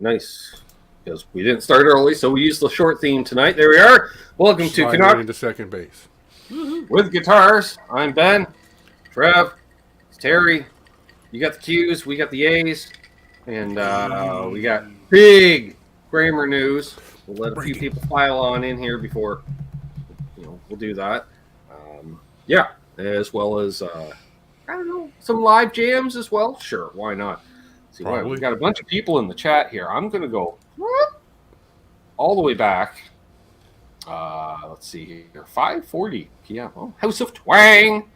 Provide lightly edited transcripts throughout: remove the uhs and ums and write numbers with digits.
Nice. Because we didn't start early, so we used the short theme tonight. There we are. Welcome to Canucks into second base. with Guitars. I'm Ben. Trev. It's Terry. You got the Q's, we got the A's. And we got big Kramer news. We'll let a few people file on in here before, we'll do that. As well as, some live jams as well. Sure, why not? See, we got a bunch of people in the chat here. I'm going to go all the way back. Let's see here. 5:40 p.m. Oh, House of Twang.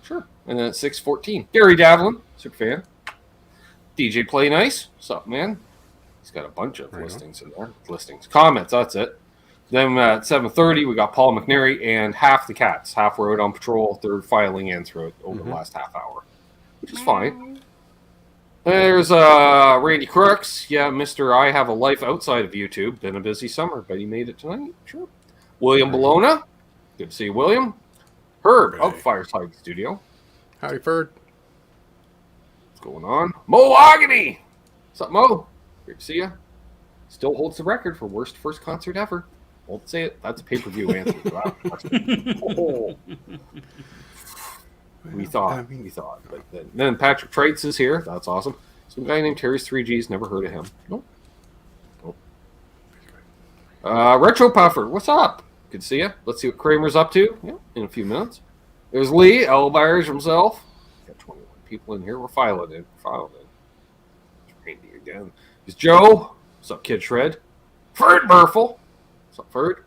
Sure. And then at 6:14. Gary Davlin, super fan. DJ Play Nice. What's up, man? He's got a bunch of listings in there. Comments, that's it. Then at 7:30, we got Paul McNary and half the cats. Half were out on patrol. They're filing in through it over the last half hour, which is fine. There's Randy Crooks. Yeah, Mr. I have a life outside of YouTube. Been a busy summer, but he made it tonight. Sure. William Bologna. Good to see you, William. Herb of Fireside Studio. Howdy, Ferg. What's going on? Mo Agony. What's up, Mo? Great to see you. Still holds the record for worst first concert ever. Won't say it. That's a pay-per-view answer for that. We thought. But then Patrick Traits is here. That's awesome. Some guy named Terry's 3Gs. Never heard of him. Nope. Retro Puffer. What's up? Good to see you. Let's see what Kramer's up to in a few minutes. There's Lee, L. Byers himself. Got 21 people in here. We're filing in. Randy again. There's Joe. What's up, Kid Shred? Ferd Murphle. What's up, Ferd?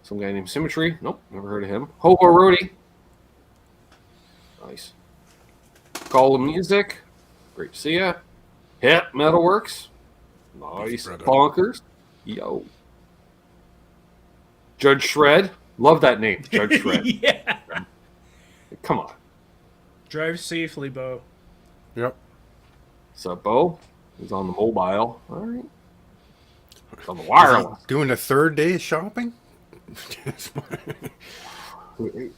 Some guy named Symmetry. Nope, never heard of him. Hobo Roadie. Nice. Call of Music. Great to see ya. Hit Metalworks. Nice. Bonkers. Yo. Judge Shred. Love that name, Judge Shred. Yeah. Come on. Drive safely, Bo. Yep. What's up, Bo? He's on the mobile. All right. He's on the wireless. Doing a third day of shopping?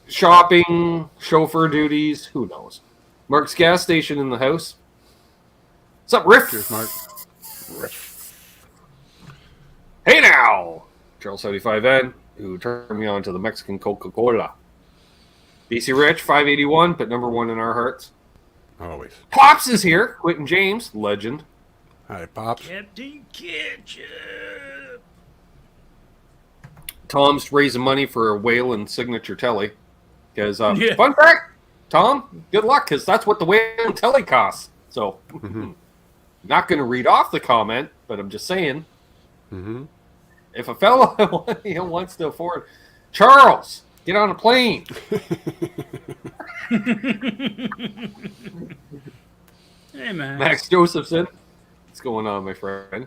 Shopping, chauffeur duties, who knows? Mark's gas station in the house. What's up, Riff? Cheers, Mark. Hey now! Charles 75N, who turned me on to the Mexican Coca-Cola. BC Rich, 581, but number one in our hearts. Always. Pops is here. Quentin James, legend. Hi, Pops. Captain Ketchup. Tom's raising money for a Whalen signature telly. Because, fun fact, Tom, good luck, because that's what the Whalen telly costs. So, not going to read off the comment, but I'm just saying, if a fellow wants to afford, Charles, get on a plane. Hey, man. Max Josephson, what's going on, my friend?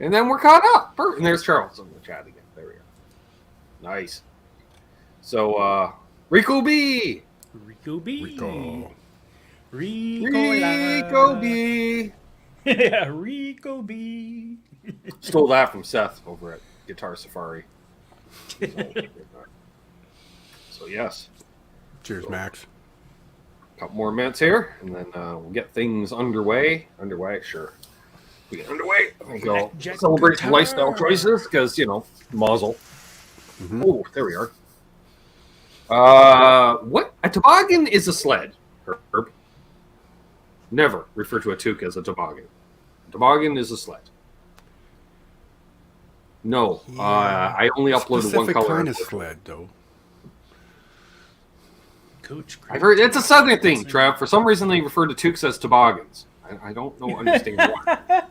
And then we're caught up. And there's Charles in the chat again. There we go. Nice. So, Rico B. Rico B. Rico B. Yeah, Rico B. Stole that from Seth over at Guitar Safari. So, yes. Cheers, Max. A couple more minutes here, and then we'll get things underway. Sure. We get underway. I think I'll celebrate some lifestyle choices because, muzzle. Oh, there we are. What? A toboggan is a sled, Herb. Never refer to a toque as a toboggan. A toboggan is a sled. No, I only uploaded one color. Kind of sled, though. Coach. I've heard it's a southern thing, Trav. For some reason, they refer to toques as toboggans. I don't understand why.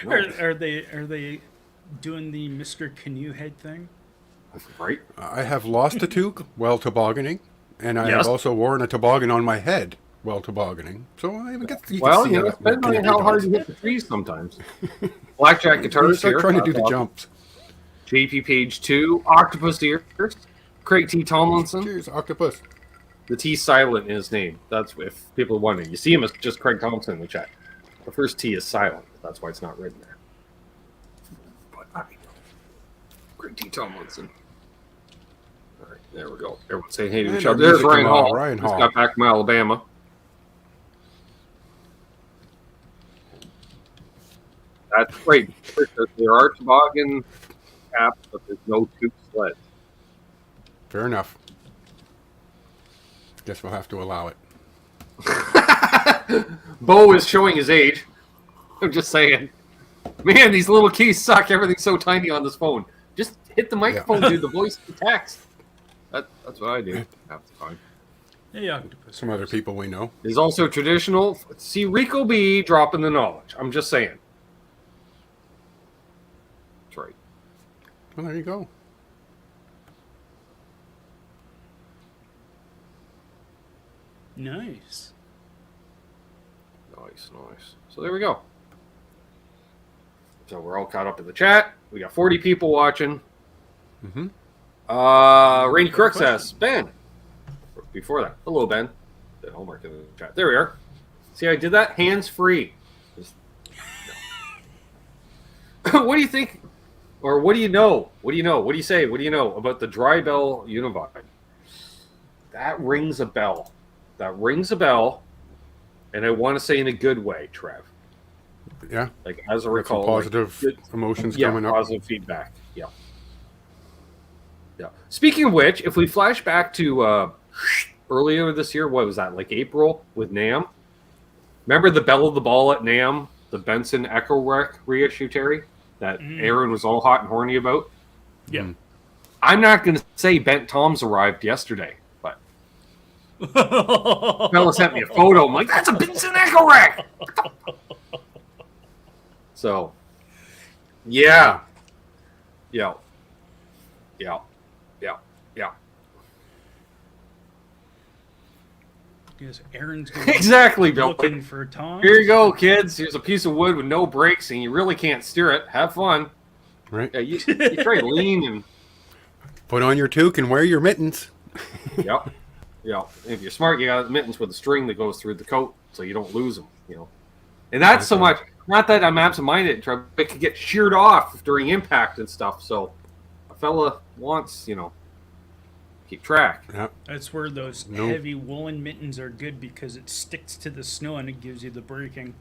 Are they doing the Mr. Canoe Head thing? Right. I have lost a toque while tobogganing, and I have also worn a toboggan on my head while tobogganing. So I even get to see it depends on how hard you hit the trees sometimes. Blackjack Guitars here. Trying to do the jumps. JP Page 2, Octopus Ears, Craig T. Tomlinson. Cheers, Octopus. The T silent in his name. That's if people are wondering. You see him as just Craig Thompson in the chat. The first T is silent. That's why it's not written there. But Craig T. Tomlinson. All right, there we go. Everyone saying hey to each other. There's Ryan Hall. Just got back from Alabama. That's right. There are toboggan caps, but there's no tube sleds. Fair enough. Guess we'll have to allow it. Bo is showing his age. I'm just saying. Man, these little keys suck. Everything's so tiny on this phone. Just hit the microphone, dude. The voice to text. That's what I do half the time. Hey, octopus. Some other people we know. Is also traditional. See Rico B dropping the knowledge. I'm just saying. That's right. Well, there you go. Nice. Nice. So there we go. So we're all caught up in the chat. We got 40 people watching. Rainy Crook says, Ben. Before that. Hello, Ben. Did homework in the chat. There we are. See how I did that? Hands free. No. What do you think? Or what do you know? What do you know? What do you say? What do you know about the Dry Bell Univibe? That rings a bell. And I want to say in a good way, Trev. Yeah. Like, as I recall. Positive emotions coming up. Positive feedback. Yeah. Speaking of which, if we flash back to earlier this year, what was that, like April with NAMM? Remember the Bell of the Ball at NAMM, the Benson Echo Rec reissue, Terry, that Aaron was all hot and horny about? Yeah. I'm not going to say Bent Toms arrived yesterday, but fella sent me a photo. I'm like, that's a Benson Echo Rec! So, yeah. Yes, Aaron's going exactly, Bill. looking for Tom. Here you go, kids. Here's a piece of wood with no brakes, and you really can't steer it. Have fun. Right. Yeah, you try to lean and put on your toque and wear your mittens. Yep. If you're smart, you got mittens with a string that goes through the coat, so you don't lose them. And that's so much. Not that I'm absent-minded. It could get sheared off during impact and stuff. So a fella wants, keep track. Yep. That's where those heavy woolen mittens are good because it sticks to the snow and it gives you the braking.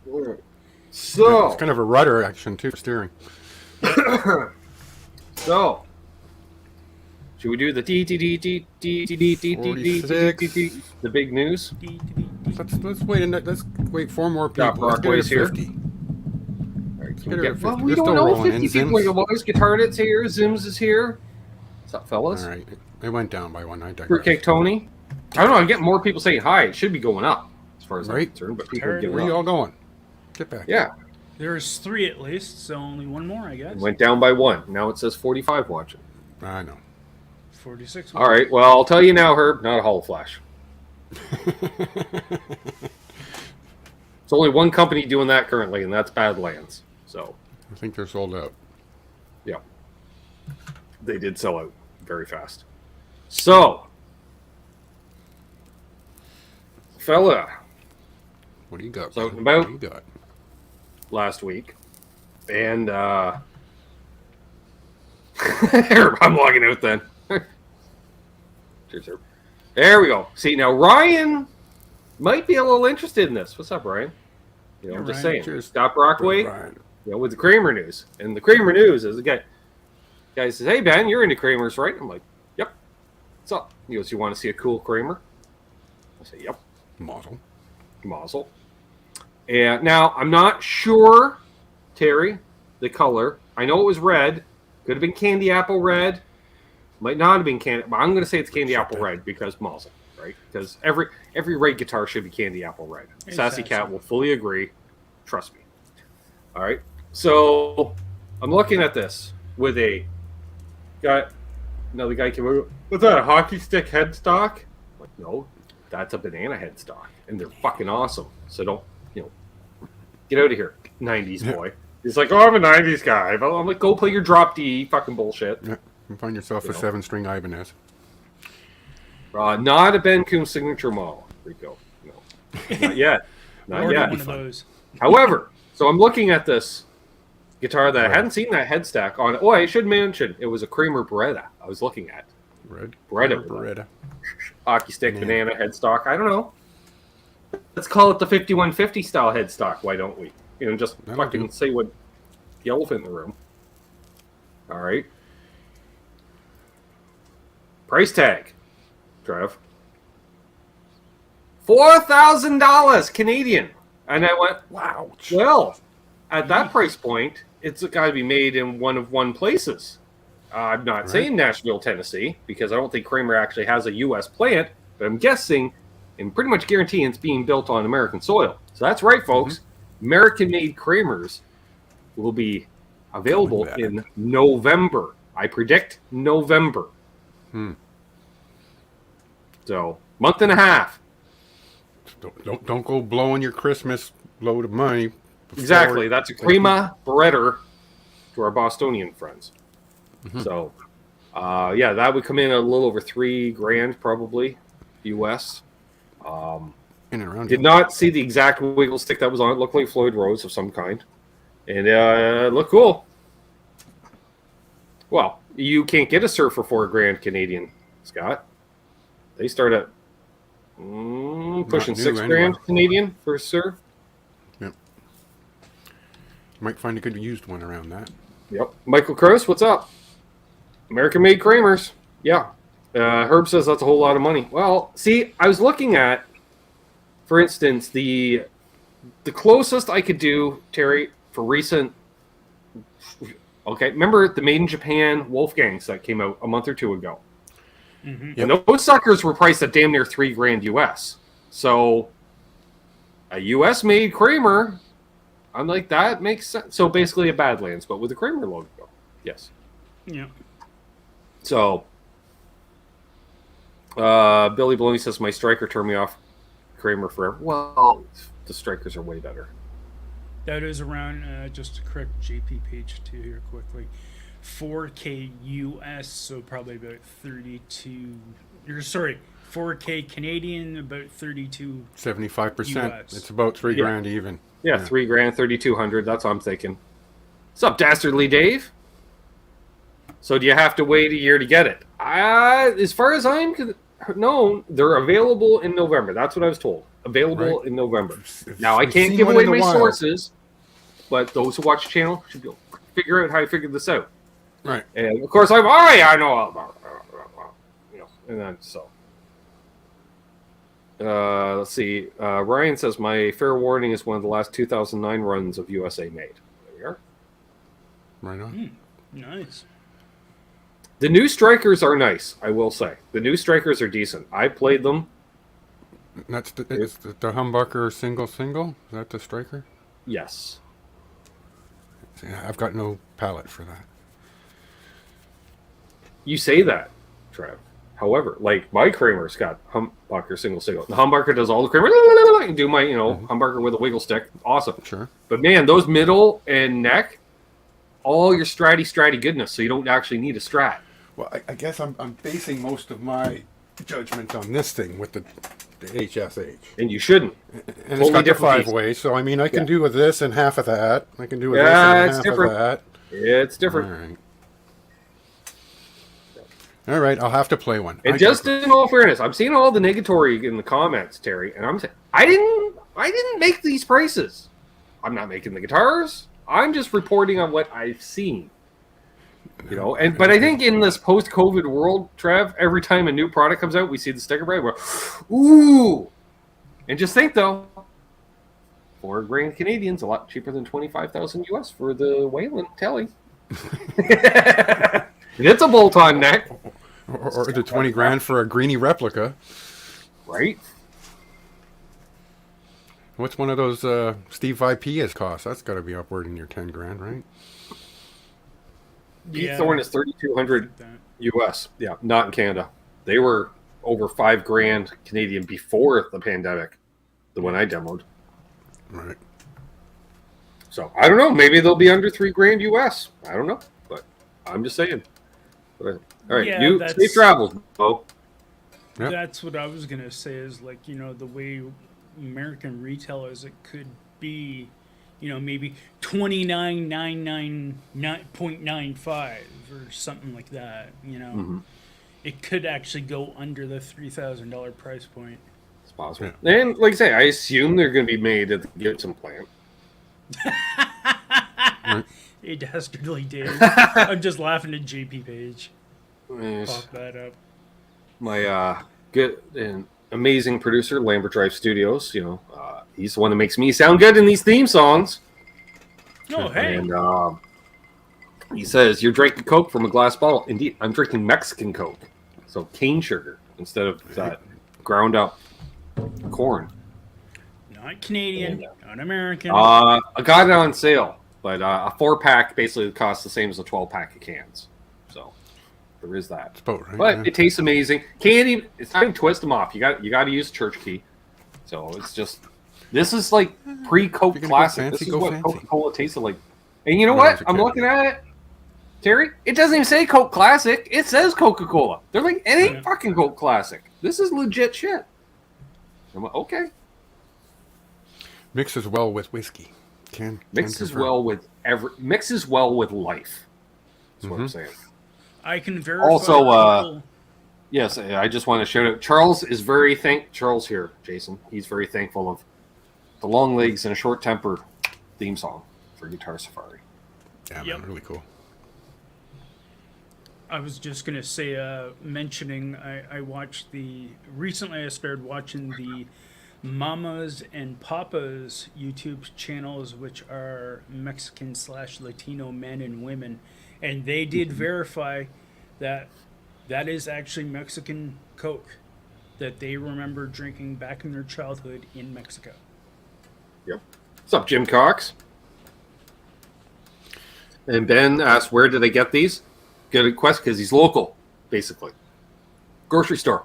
So it's kind of a rudder action too, steering. So should we do the the big news? Let's wait. Let's wait 4 more people. Let's get it here. 50. Well, we don't know 50 people. Your boys, Guitardit's here. Zims is here. What's up, fellas? All right. They went down by one. I digress. Fruitcake Tony. I don't know. I'm getting more people saying hi. It should be going up as far as I'm concerned. But people are getting Where are you all going? Get back. Yeah. There's 3 at least, so only 1 more, I guess. It went down by 1. Now it says 45 watching. I know. 46. All right. Well, I'll tell you now, Herb. Not a hollow flash. It's only one company doing that currently, and that's Badlands. So I think they're sold out. Yeah. They did sell out very fast. So, fella. What do you got? So, what about do you got? Last week. And I'm logging out then. Cheers, sir. There we go. See, now Ryan might be a little interested in this. What's up, Ryan? I'm just saying. Cheers. Stop Brockway. With the Kramer news. And the Kramer news is the guy says, "Hey, Ben, you're into Kramers, right?" I'm like, "Yep." What's up? He goes, "You want to see a cool Kramer?" I say, "Yep." Mazel. And now, I'm not sure, Terry, the color. I know it was red. Could have been candy apple red. Might not have been candy, but I'm going to say it's candy apple red because mazel, right? Because every red guitar should be candy apple red. Exactly. Sassy Cat will fully agree. Trust me. All right. So I'm looking at this with another guy came over. What's that? A hockey stick headstock? I'm like, no, that's a banana headstock, and they're fucking awesome. So don't get out of here, 90s boy. He's like, "Oh, I'm a 90s guy." But I'm like, "Go play your drop D, fucking bullshit." Yeah. You find yourself a 7-string Ibanez. Not a Ben Coombs signature model, Rico. No, not yet. Not yet. One of those. However, so I'm looking at this guitar that I hadn't seen that head stack on. Oh, I should mention it was a Kramer Beretta I was looking at. Beretta. Hockey stick, banana headstock. I don't know. Let's call it the 5150 style headstock. Why don't we? Just fucking say what the elephant in the room. All right. Price tag, Trev. $4,000 Canadian. And I went, wow. Well, at that price point, it's got to be made in one places. I'm not saying Nashville, Tennessee, because I don't think Kramer actually has a U.S. plant, but I'm guessing and pretty much guaranteeing it's being built on American soil. So that's right, folks. American-made Kramers will be available in November. I predict November. So, month and a half. Don't go blowing your Christmas load of money. Exactly. That's a Kramer Bretter to our Bostonian friends. So, that would come in a little over $3,000 probably, US. In and around. Did not see the exact wiggle stick that was on it. Looked like Floyd Rose of some kind, and it looked cool. Well, you can't get a Sir for $4,000 Canadian, Scott. They start at pushing $6,000 Canadian for a Sir. Yep. Might find a good used one around that. Yep. Michael Cross, what's up? American-made Kramers. Yeah. Herb says that's a whole lot of money. Well, see, I was looking at, for instance, the closest I could do, Terry, for recent. Okay, remember the Made in Japan Wolfgangs that came out a month or two ago? And those suckers were priced at damn near $3,000 US. So a US made Kramer, I'm like, that makes sense. So basically a Badlands, but with a Kramer logo. Yes. Yeah. So Billy Baloney says my striker turned me off Kramer forever. Well, the strikers are way better. That is around, just to correct JP page 2 here quickly, 4K US, so probably about 32, 4K Canadian, about 32 75%. US. It's about $3,000 even. Yeah, $3,000, 3,200. That's what I'm thinking. What's up, Dastardly Dave? So do you have to wait a year to get it? As far as I'm known, they're available in November. That's what I was told. Available in November. Now, I can't give away my sources, but those who watch the channel should be able to figure out how I figured this out. Right. And, of course, I know all about it. And then, so. Let's see. Ryan says, my fair warning is one of the last 2009 runs of USA made. There we are. Right on. Nice. The new strikers are nice, I will say. The new strikers are decent. I played them. That's the humbucker single? Is that the striker? Yes. Yeah, I've got no palette for that. You say that, Trev. However, like my Kramer's got humbucker single. The humbucker does all the Kramer. I can do my, humbucker with a wiggle stick. Awesome. Sure. But man, those middle and neck, all your stratty goodness. So you don't actually need a Strat. Well, I guess I'm basing most of my judgment on this thing with the HSH. And you shouldn't. And it's got the 5-way, so I mean, I can do with this and half of that. I can do with this and half of that. It's different. All right. All right, I'll have to play one. And just in all fairness, I'm seeing all the negatory in the comments, Terry, and I'm saying I didn't make these prices. I'm not making the guitars. I'm just reporting on what I've seen. But I think in this post-COVID world, Trev, every time a new product comes out, we see the sticker brand, we're ooh. And just think though, $4,000 Canadian's a lot cheaper than $25,000 US for the Wayland Telly. It's a bolt-on neck. Or the $20,000 for a greenie replica. Right. What's one of those Steve Vipias cost? That's got to be upward in your $10,000, right? Pete Thorne is $3,200 US. Yeah, not in Canada. They were over $5,000 Canadian before the pandemic. The one I demoed. Right. So I don't know. Maybe they'll be under $3,000 US. I don't know, but I'm just saying. All right, safe travels, Bo. Yep. That's what I was gonna say. Is like the way American retail is, it could be, maybe $29,999.95 or something like that. It could actually go under the $3,000 price point. It's possible. Yeah. And like I say, I assume they're going to be made at the Gibson plant. Hey, Dastardly Dave. I'm just laughing at JP Page. Yes. Pop that up. My good and amazing producer, Lambert Drive Studios. He's the one that makes me sound good in these theme songs. Oh, hey. And he says, "You're drinking Coke from a glass bottle." Indeed, I'm drinking Mexican Coke, so cane sugar instead of that ground up corn. Not Canadian, not American. I got it on sale, but a 4-pack basically costs the same as a 12-pack of cans. So there is that. Right, but it tastes amazing. Can't even. It's not even twist them off. You got to use church key. So it's just. This is like pre-Coke classic. This is what Coca-Cola tasted like. And you know what? I'm looking at it, Terry. It doesn't even say Coke Classic. It says Coca-Cola. They're like, it ain't fucking Coke Classic. This is legit shit. I'm like, okay. Mixes well with whiskey. Mixes well with life. That's what I'm saying. I can verify. Also, yes, I just want to shout out. Charles here, Jason. He's very thankful of the long legs and a short temper theme song for Guitar Safari. Yeah, man, really cool. I was just gonna say, mentioning I watched recently I started watching the Mamas and Papas YouTube channels, which are Mexican/Latino men and women, and they did verify that is actually Mexican Coke that they remember drinking back in their childhood in Mexico. Yep. What's up, Jim Cox? And Ben asked, where did they get these? Good question, because he's local, basically. Grocery store.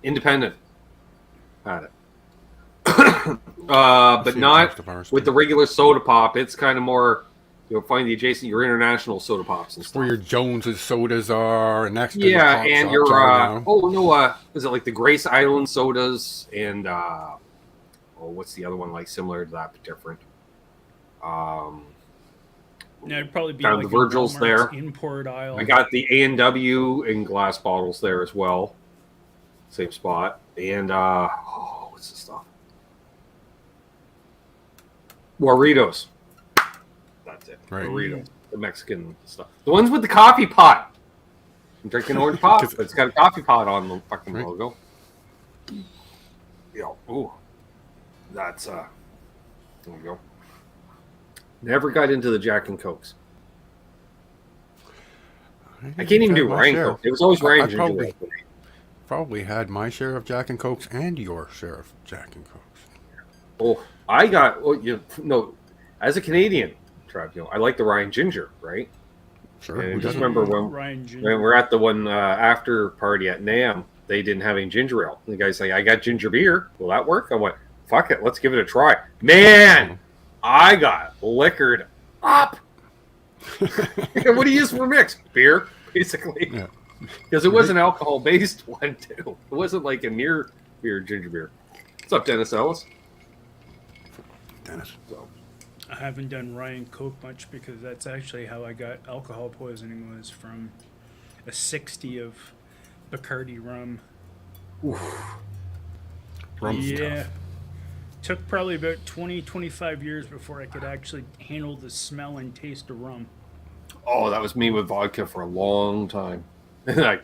Independent. Had it. But not with the regular soda pop. It's kind of more, you'll find the adjacent, your international soda pops and stuff. Where your Jones's sodas are, and next yeah, and your, is it like the Grace Island sodas, and, what's the other one like similar to that, but different? It'd probably be found like the Virgil's there. Import aisle. I got the A&W in glass bottles there as well. Same spot. And what's the stuff? Doritos. That's it. Right. Doritos. The Mexican stuff. The ones with the coffee pot. I'm drinking orange pop, but it's got a coffee pot on the fucking logo. Yeah. Ooh. That's there we go. Never got into the Jack and Cokes. I can't even do Ryan Coke. It was always Ryan Ginger. Probably had my share of Jack and Cokes and your share of Jack and Cokes. Oh, I got. As a Canadian, I like the Ryan Ginger, right? Sure. And just remember when we're at the one after party at NAMM, they didn't have any ginger ale. And the guy's like, "I got ginger beer. Will that work?" I went, "Fuck it, let's give it a try." Man, I got liquored up. What do you use for a mix? Beer, basically. Yeah. Because it was an alcohol-based one, too. It wasn't like a near beer, ginger beer. What's up, Dennis Ellis? Dennis. So. I haven't done Ryan Coke much because that's actually how I got alcohol poisoning, was from a 60 of Bacardi rum. Oof. Rum's tough. Took probably about 20-25 years before I could actually handle the smell and taste of rum. Oh, that was me with vodka for a long time. And I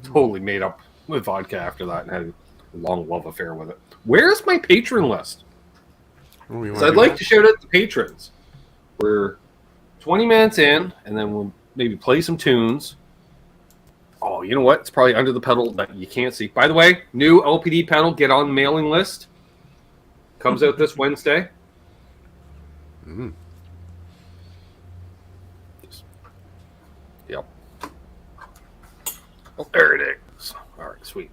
totally made up with vodka after that and had a long love affair with it. Where's my patron list? Because I'd like to shout out the patrons. We're 20 minutes in, and then we'll maybe play some tunes. Oh, you know what? It's probably under the pedal that you can't see. By the way, new LPD pedal, get on the mailing list. Comes out this Wednesday. Mm-hmm. Yep. Oh, there it is. All right, sweet.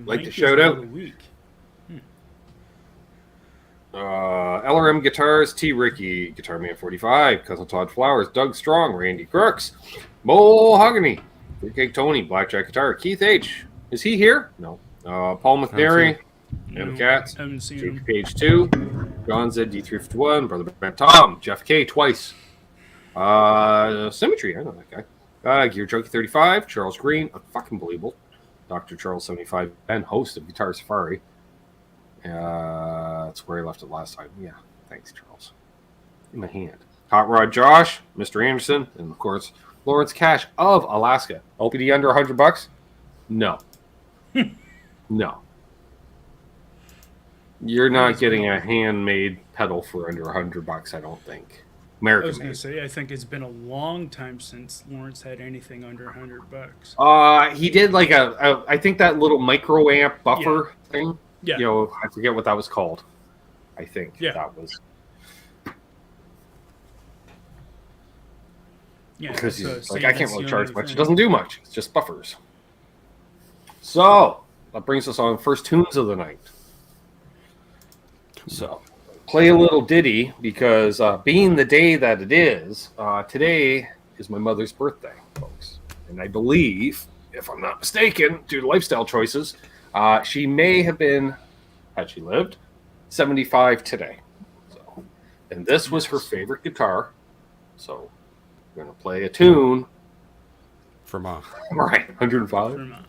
Like to shout out. LRM Guitars, T. Ricky, Guitar Man 45, Cousin Todd Flowers, Doug Strong, Randy Crooks, Mohogany, Fruitcake Tony, Blackjack Guitar, Keith H. Is he here? No. Paul McNary, M. Katz, JP Page 2, John ZD351, Brother Ben Tom, Jeff K. twice, Symmetry, I know that guy, Gear Junkie 35, Charles Green, unfucking believable, Dr. Charles 75, Ben, host of Guitar Safari, That's where I left it last time. Yeah, thanks, Charles. In my hand. Hot Rod Josh, Mr. Anderson, and of course, Lawrence Cash of Alaska. LPD under $100? No. No. You're not getting a handmade pedal for under $100, I don't think. American I was going made. to say, I think it's been a long time since Lawrence had anything under $100. He did like I think that little micro amp buffer thing. Yeah. You know, I forget what that was called. I think that was. Yeah. Because he's like, I can't really charge much. It doesn't do much. It's just buffers. So that brings us on first tunes of the night. So play a little ditty because being the day that it is, today is my mother's birthday, folks. And I believe, if I'm not mistaken, due to lifestyle choices, she may have been, had she lived, 75 today. So, and this was her favorite guitar. So we're going to play a tune. For Mom. Right, 105. For Mom.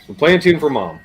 We're playing a tune for Mom.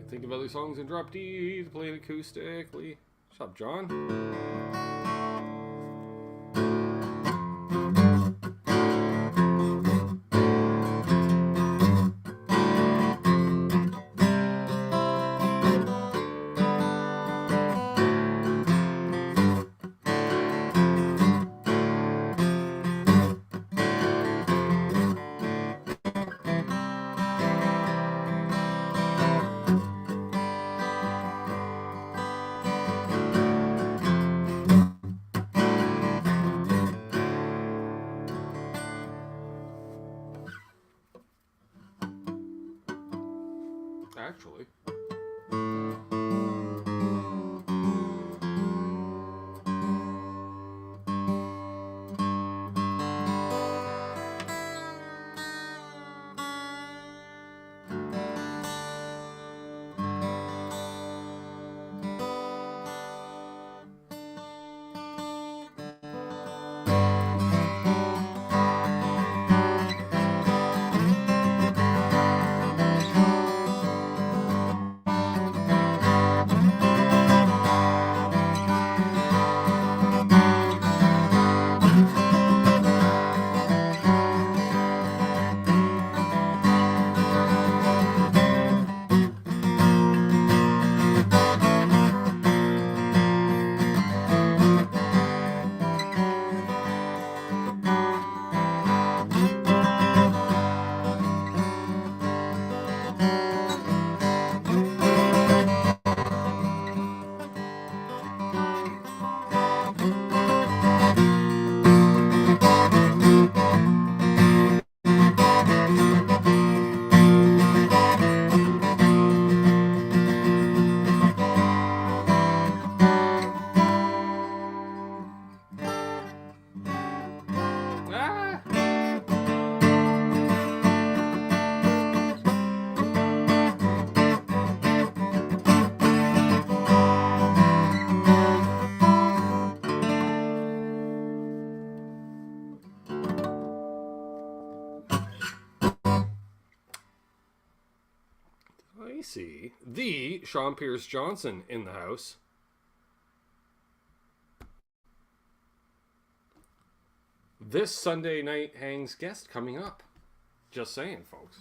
Think of other songs and drop D to play it acoustically. What's up, John? Actually. I see the Sean Pierce Johnson in the house. This Sunday night hangs guest coming up. Just saying, folks.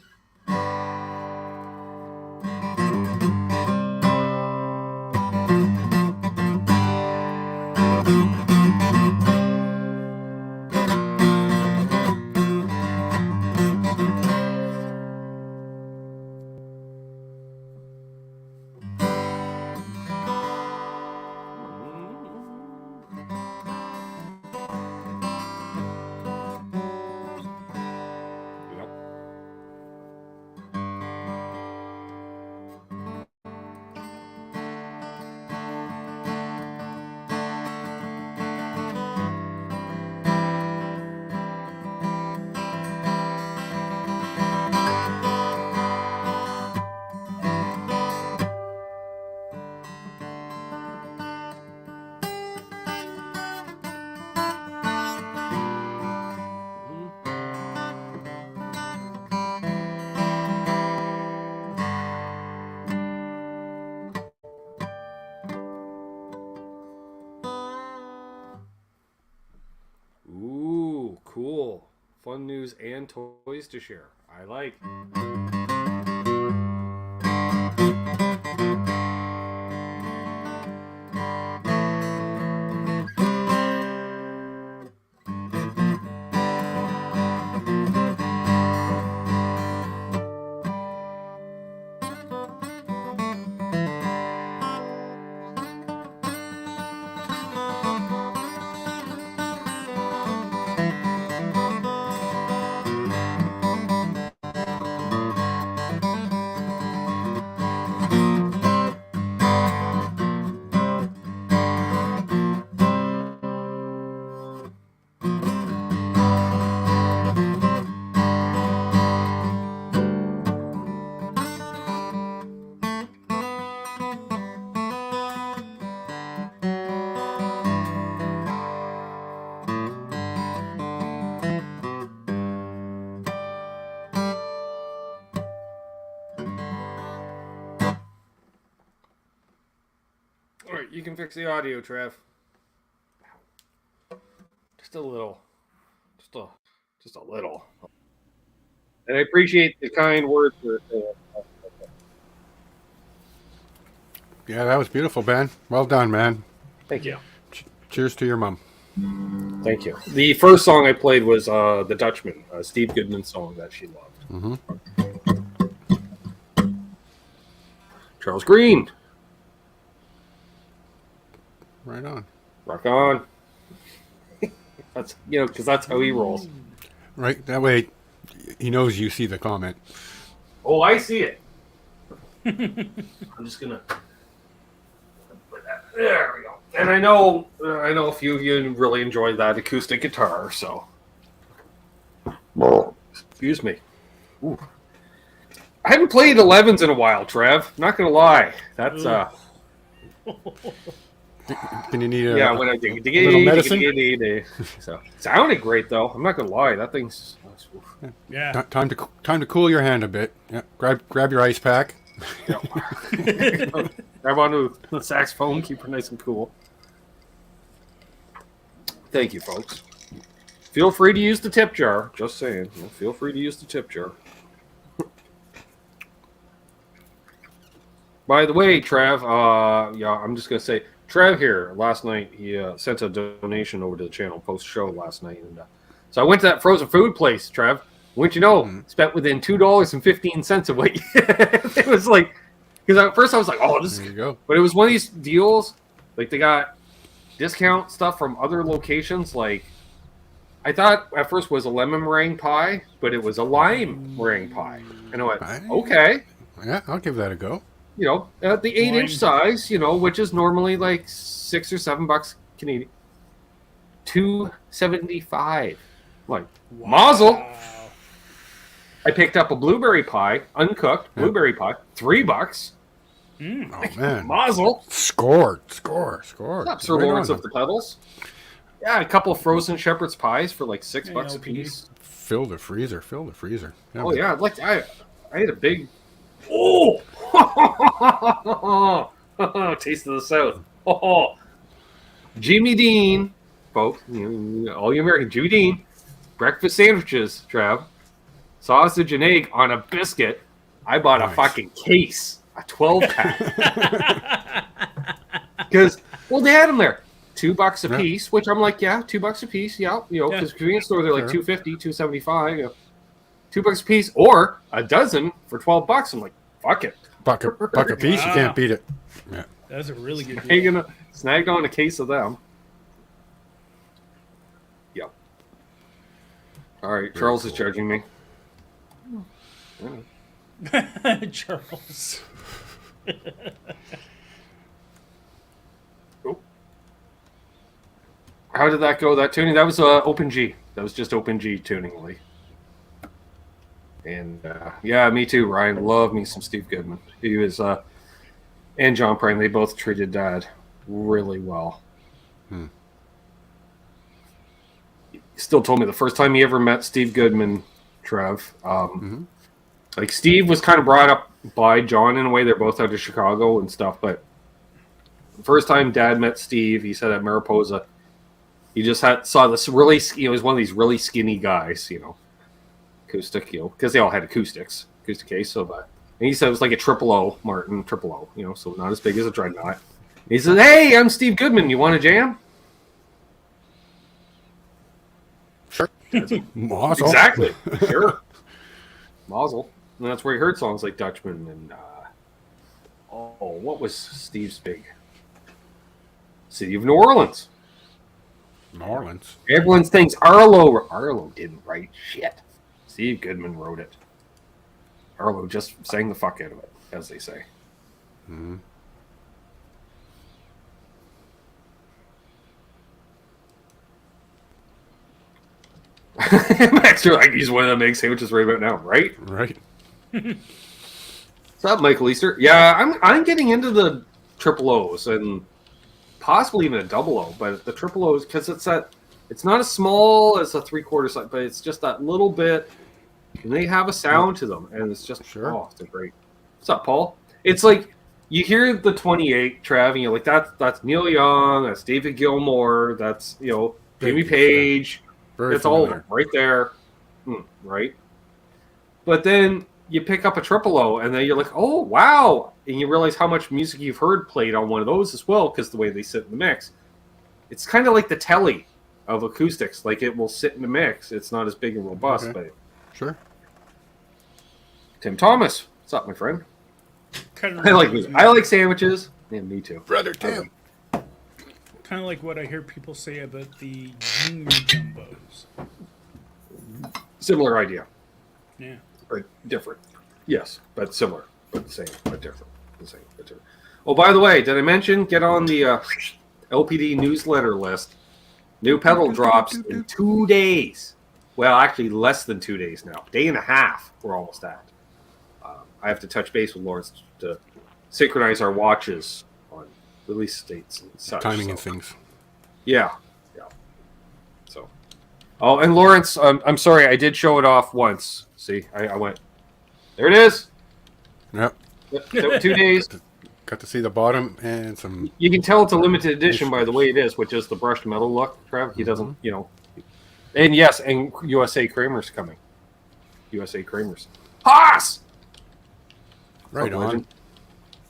Ooh, cool. Fun news and toys to share. I like. Alright, you can fix the audio, Trev. Just a little. Just a little. And I appreciate the kind words. Yeah, that was beautiful, Ben. Well done, man. Thank you. Cheers to your mom. Thank you. The first song I played was The Dutchman, Steve Goodman's song that she loved. Mm-hmm. Charles Green. Right on. Rock on. That's, because that's how he rolls. Right, that way he knows you see the comment. Oh, I see it. I'm just gonna put that. There we go. And I know a few of you really enjoyed that acoustic guitar, so. Excuse me. Ooh. I haven't played 11s in a while, Trev. Not gonna lie. That's Can you need a, when I a little medicine? So sounded great though. I'm not gonna lie. That thing's Yeah. Time to cool your hand a bit. Yeah, grab your ice pack. Yeah. Grab onto the saxophone. Keep her nice and cool. Thank you, folks. Feel free to use the tip jar. Just saying. Feel free to use the tip jar. By the way, Trev, I'm just going to say, Trev here, last night, he sent a donation over to the channel post-show last night. And so I went to that frozen food place, Trev. Wouldn't you know, spent within $2.15 of what you it was like, because at first I was like, oh, this is There you go. But it was one of these deals, like they got discount stuff from other locations. Like, I thought at first was a lemon meringue pie, but it was a lime meringue pie. And I went, okay. Yeah, I'll give that a go. At the 8-inch size, which is normally like $6 or $7 Canadian. $2.75. Like, mazel. I picked up a blueberry pie, uncooked blueberry pie, $3. Oh man, mazel. Scored. Up Sir Lawrence of the Pedals. Yeah, a couple of frozen shepherd's pies for like $6 a piece. Fill the freezer. Yeah, oh yeah, I had a big. Oh, Taste of the South. Oh. Jimmy Dean, folks, all you American, Jimmy Dean, breakfast sandwiches, Trav, sausage and egg on a biscuit. I bought a fucking case, a 12-pack. Because, well, they had them there. $2 a piece, which I'm like, yeah, $2 a piece, yeah, because convenience store they're like $2.50, $2.75, $2 a piece, or a dozen for $12. I'm like, fuck it. Buck a piece, you can't beat it. Yeah. That's a really good deal. Snagged on a case of them. Yep. All right, Charles is charging me. Charles. How did that go? That tuning? That was Open G. That was just Open G tuning, Lee. And yeah, me too, Ryan. Love me some Steve Goodman. He was, and John Prine. They both treated Dad really well. He still told me the first time he ever met Steve Goodman, Trev. Like Steve was kind of brought up by John in a way. They're both out of Chicago and stuff. But the first time Dad met Steve, he said at Mariposa, he just saw this really, he was one of these really skinny guys, acoustic, because they all had acoustic case. So, and he said it was like a O, Martin, O, so not as big as a Dreadnought. And he said, "Hey, I'm Steve Goodman. You want to jam?" Sure. Mazel. Exactly. Sure. Mazel. And that's where he heard songs like Dutchman and what was Steve's big? City of New Orleans. New Orleans. Everyone thinks Arlo didn't write shit. Steve Goodman wrote it. Arlo just sang the fuck out of it, as they say. Max, you're like, he's one of them egg sandwiches right about now, right? Right. What's up, Michael Easter? Yeah, I'm getting into the triple O's and possibly even a double O, but the triple O's because it's not as small as a 3/4 size, but it's just that little bit, and they have a sound to them, and it's just they're great. What's up, Paul? It's like you hear the 28 Trav, and you're like, that's Neil Young, that's David Gilmour, that's Jimmy Page. It's all of them right there, right? But then you pick up a triple O, and then you're like, oh, wow. And you realize how much music you've heard played on one of those as well, because the way they sit in the mix. It's kind of like the telly of acoustics. Like, it will sit in the mix. It's not as big and robust. But sure. Tim Thomas. What's up, my friend? I like music. I like sandwiches. Yeah, me too. Brother Tim. Kind of like what I hear people say about the junior jumbos. Similar idea. Yeah. Or different. Yes, but similar. But the same, but different. The same, but different. Oh, by the way, did I mention, get on the LPD newsletter list. New pedal drops in 2 days. Well, actually, less than 2 days now. Day and a half, we're almost at. I have to touch base with Lawrence to synchronize our watches on release dates and such. Timing and things. Yeah. So. Oh, and Lawrence, I'm sorry, I did show it off once. See, I went, there it is. Yep. 2 days. Got to see the bottom and some. You can tell it's a limited edition by the way it is, which is the brushed metal look, Trev. He doesn't, And yes, and USA Kramer's coming. USA Kramer's. Haas! Right on. Legend.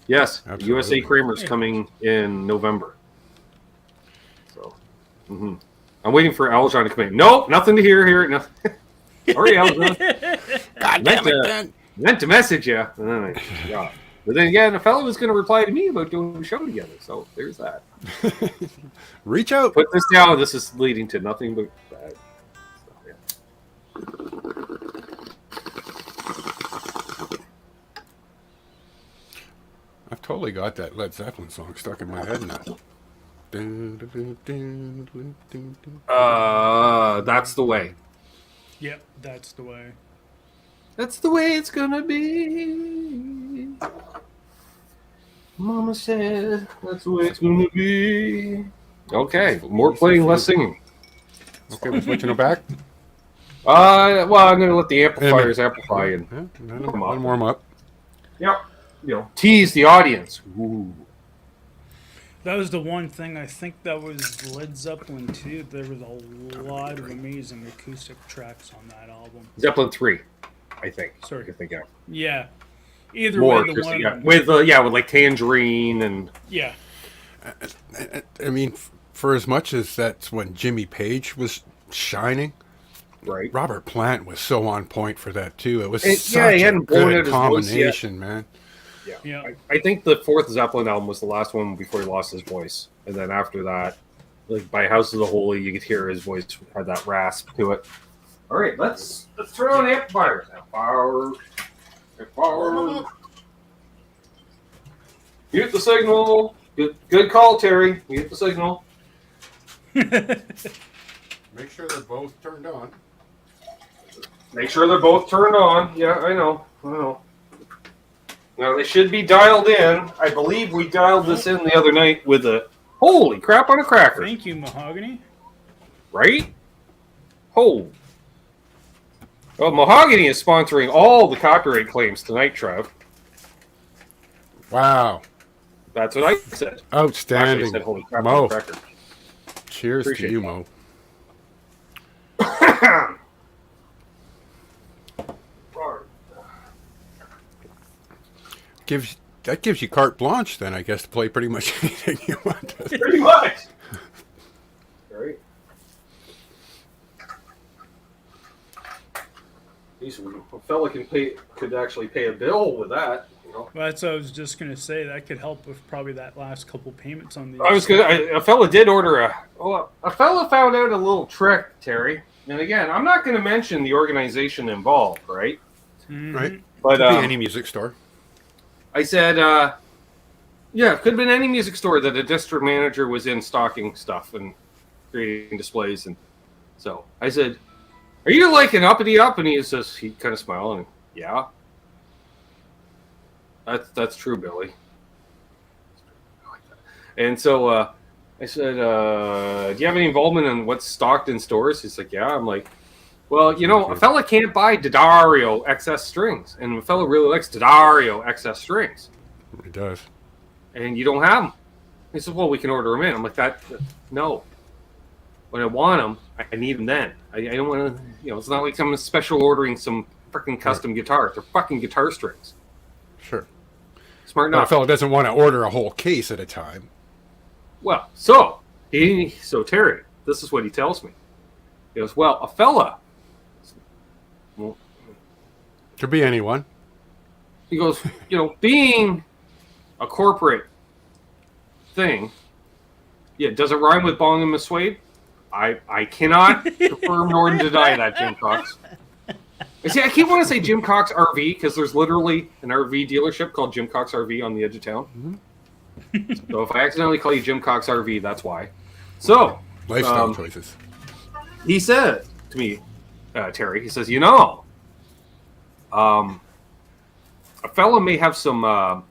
Yes, Absolutely. USA Kramer's coming in November. So, I'm waiting for Aljon to come in. Nope, nothing to hear here. No. Sorry, Aljon. God damn it, Ben. Meant to message you. And then I forgot. But then again, a fellow was going to reply to me about doing a show together. So there's that. Reach out. Put this down. This is leading to nothing but bad. So, yeah. I've totally got that Led Zeppelin song stuck in my head now. That's the way. Yep, that's the way. That's the way it's gonna be. Mama said that's the way it's gonna be. Okay, more playing, less singing. Okay, we're switching it back. Well, I'm gonna let the amplifiers amplify and let them warm up. Yep. tease the audience. Ooh. That was the one thing. I think that was Led Zeppelin too. There was a lot of amazing acoustic tracks on that album. Zeppelin 3, I think. Sorry. I think, yeah. Yeah. Either More way, the one. yeah. With like Tangerine and. Yeah. I mean, for as much as that's when Jimmy Page was shining, right? Robert Plant was so on point for that too. It was such a good combination, man. Yeah. I think the fourth Zeppelin album was the last one before he lost his voice, and then after that, like by House of the Holy, you could hear his voice had that rasp to it. All right, let's turn on amplifiers. Amplifiers. Mute the signal. Good call, Terry. Mute the signal. Make sure they're both turned on. Make sure they're both turned on. Yeah, I know. Now, they should be dialed in. I believe we dialed this in the other night with a... Holy crap on a cracker. Thank you, Mahogany. Right? Oh. Well, Mahogany is sponsoring all the copyright claims tonight, Trev. Wow. That's what I said. Outstanding. Actually, I said, holy crap Mo. on a cracker. Cheers Appreciate to you, that. Mo. That gives you carte blanche, then, I guess, to play pretty much anything you want. Pretty much. Right. Jeez, a fella could actually pay a bill with that. Well, that's what I was just gonna say. That could help with probably that last couple payments on the. A fella did order a fella found out a little trick, Terry. And again, I'm not going to mention the organization involved, right? Mm-hmm. Right. But Could be any music store. I said, it could have been any music store that a district manager was in stocking stuff and creating displays. And so I said, "Are you like an uppity up?" And he kind of smiled and, "Yeah, that's true, Billy." And so I said, "Do you have any involvement in what's stocked in stores?" He's like, "Yeah." I'm like, "Well, a fella can't buy D'Addario XS strings, and a fella really likes D'Addario XS strings. It does. And you don't have them." He says, "Well, we can order them in." I'm like, no. When I want them, I need them then. I don't want to, it's not like I'm special ordering some freaking custom guitars. They're fucking guitar strings. Sure. Smart But enough. a fellow doesn't want to order a whole case at a time. Well, so Terry, this is what he tells me. He goes, "Well, a fella." Could be anyone. He goes, being a corporate thing, does it rhyme with bong and missuade? I cannot confirm nor deny that, Jim Cox. See, I keep wanting to say Jim Cox RV because there's literally an RV dealership called Jim Cox RV on the edge of town. Mm-hmm. So if I accidentally call you Jim Cox RV, that's why. So lifestyle choices. He said to me, Terry, he says, a fellow may have some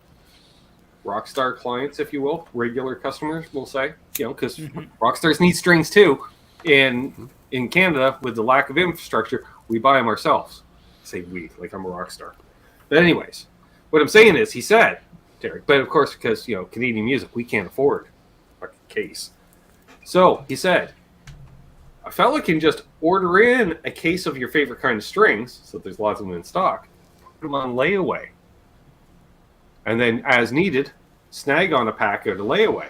Rockstar clients, if you will, regular customers, we'll say, because Rockstars need strings too. And in Canada, with the lack of infrastructure, we buy them ourselves. I say we, like I'm a Rockstar. But anyways, what I'm saying is, he said, Terry, but of course, because, Canadian music, we can't afford a case. So he said, a fella can just order in a case of your favorite kind of strings, so there's lots of them in stock, put them on layaway. And then, as needed, snag on a pack at a layaway.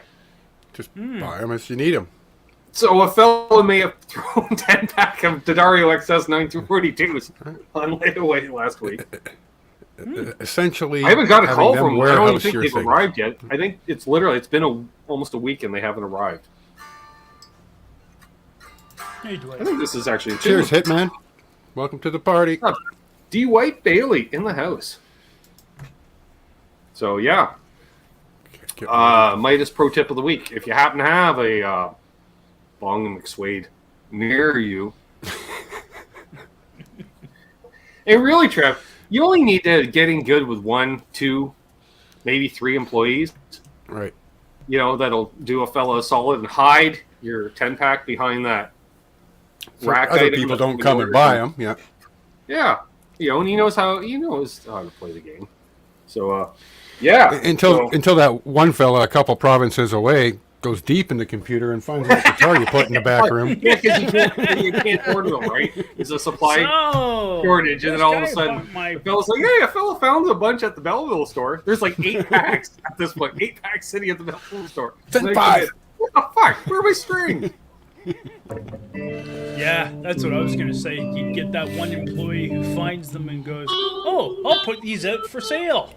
Just buy them as you need them. So a fellow may have thrown 10 pack of D'Addario XS 9242s on layaway last week. Essentially, I haven't got a call from them. I don't even think they've things. arrived yet. I think it's been almost a week and they haven't arrived. Hey, Dwight. I think this is actually... Cheers, Hitman. Welcome to the party. D. White Bailey in the house. So, yeah. Midas pro tip of the week. If you happen to have a Bong and McSwade near you. And really, Trev, you only need to get in good with 1, 2, maybe 3 employees. Right. That'll do a fellow a solid and hide your 10-pack behind that So rack other item. people don't come and buy them. Yeah. Yeah. And he knows how to play the game. So, Yeah. Until that one fella a couple provinces away goes deep in the computer and finds that guitar you put in the back room. Yeah, because you can't order them, right? It's a supply shortage, and then all of a sudden, the fella's like, "Hey, a fella found a bunch at the Belleville store. There's like 8 packs at this point. 8 packs sitting at the Belleville store. Send 5. What the fuck? Where are my strings?" Yeah, that's what I was going to say. You get that one employee who finds them and goes, "Oh, I'll put these out for sale."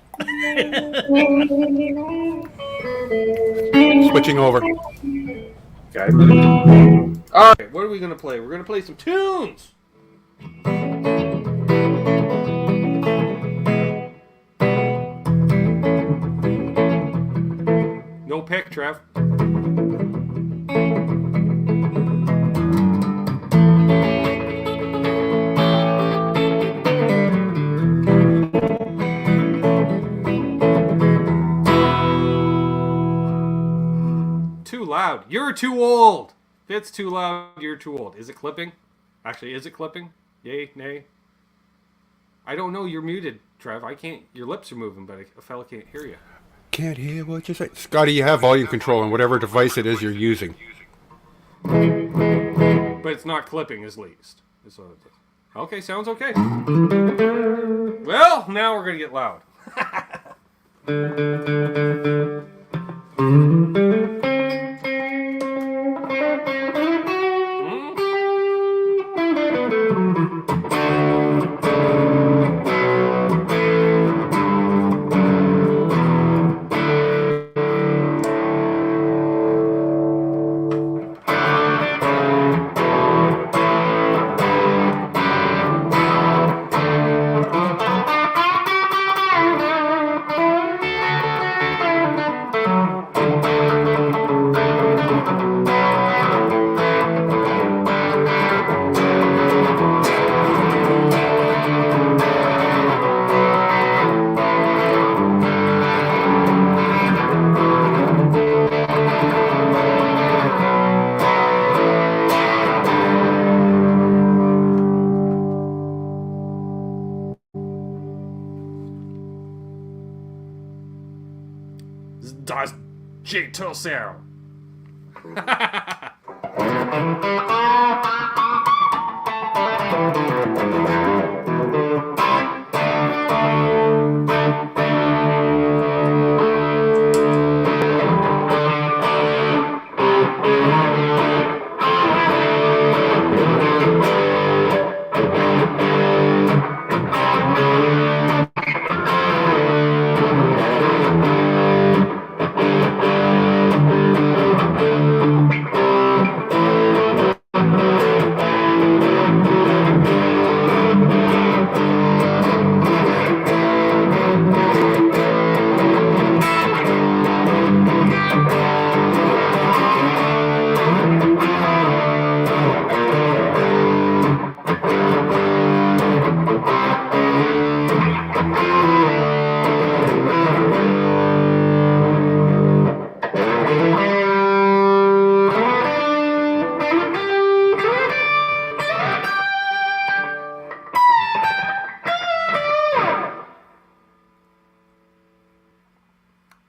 Switching over. Okay. All right, what are we going to play? We're going to play some tunes. No pick, Trev. Too loud. You're too old. If it's too loud, you're too old. Is it clipping? Actually, is it clipping? Yay, nay? I don't know. You're muted, Trev. I can't. Your lips are moving, but a fella can't hear you. Can't hear what you say. Scotty, you have volume control on whatever device it is you're using. But it's not clipping, at least. Okay, sounds okay. Well, now we're going to get loud. Das G2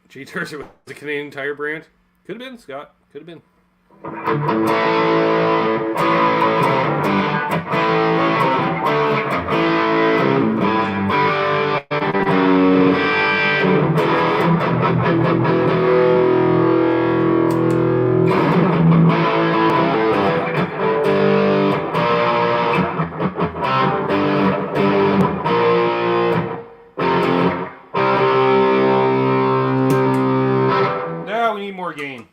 G-Tours was a Canadian Tire brand. Could have been, Scott. Could have been. Now we need more gain.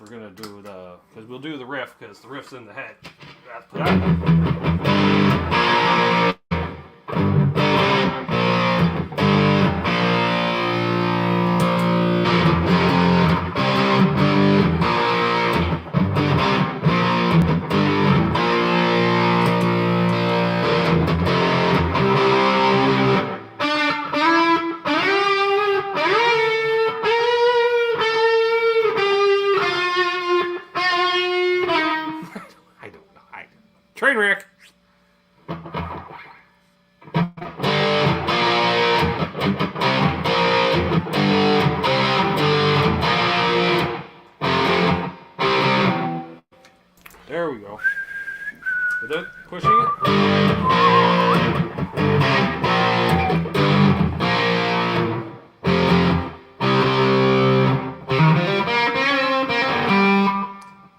We're gonna do because we'll do the riff, because the riff's in the head. Train wreck. we go. Without pushing it.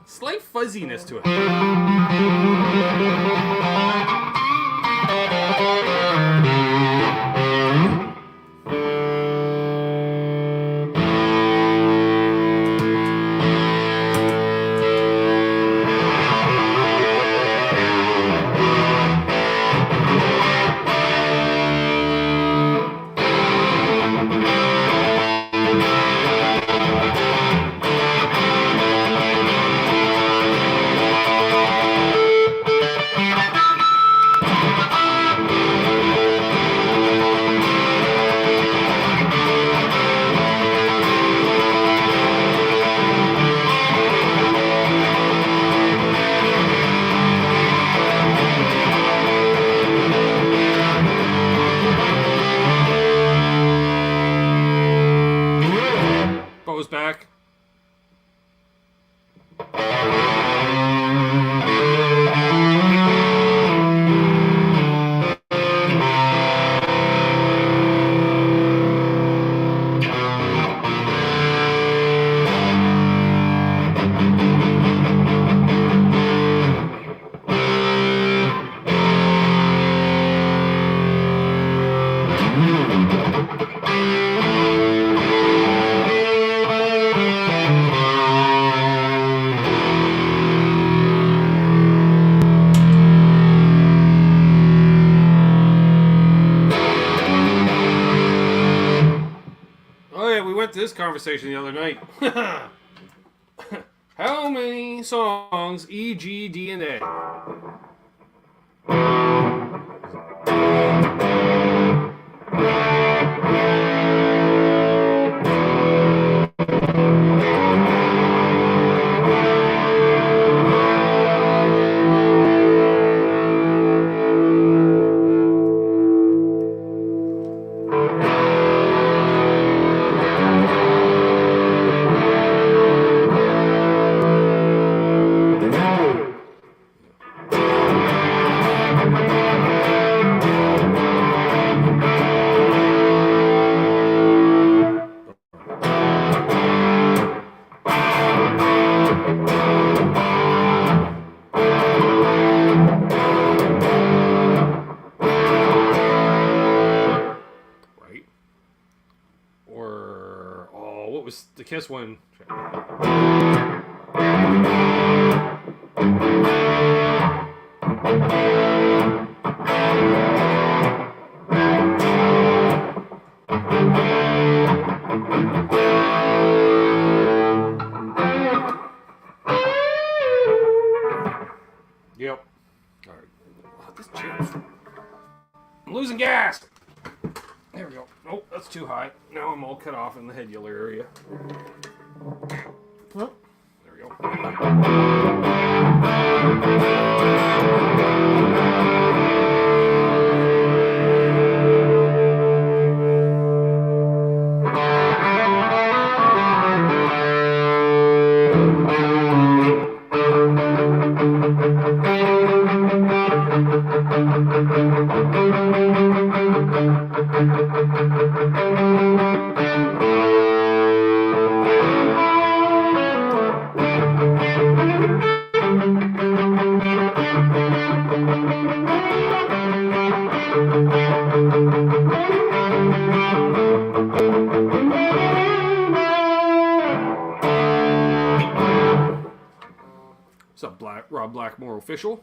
Slight fuzziness to it. Back. This conversation the other night. How many songs E, G, D, and A? The Kiss one. Yep. All right. Oh, this chair. I'm losing gas. There we go. Oh, that's too high. Now I'm all cut off in the headular area. Oh, there we go. What's up, Rob Blackmore official?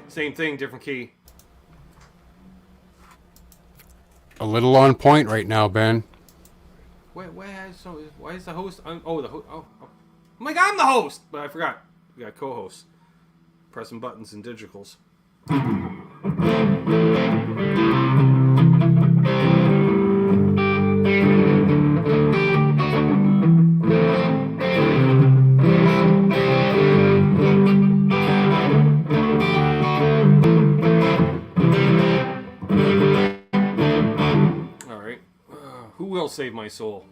Same thing, different key. A little on point right now, Ben. Why is the host? The host. Oh my God, I'm the host, but I forgot. We got co-hosts. pressing buttons and digitals. All right, who will save my soul?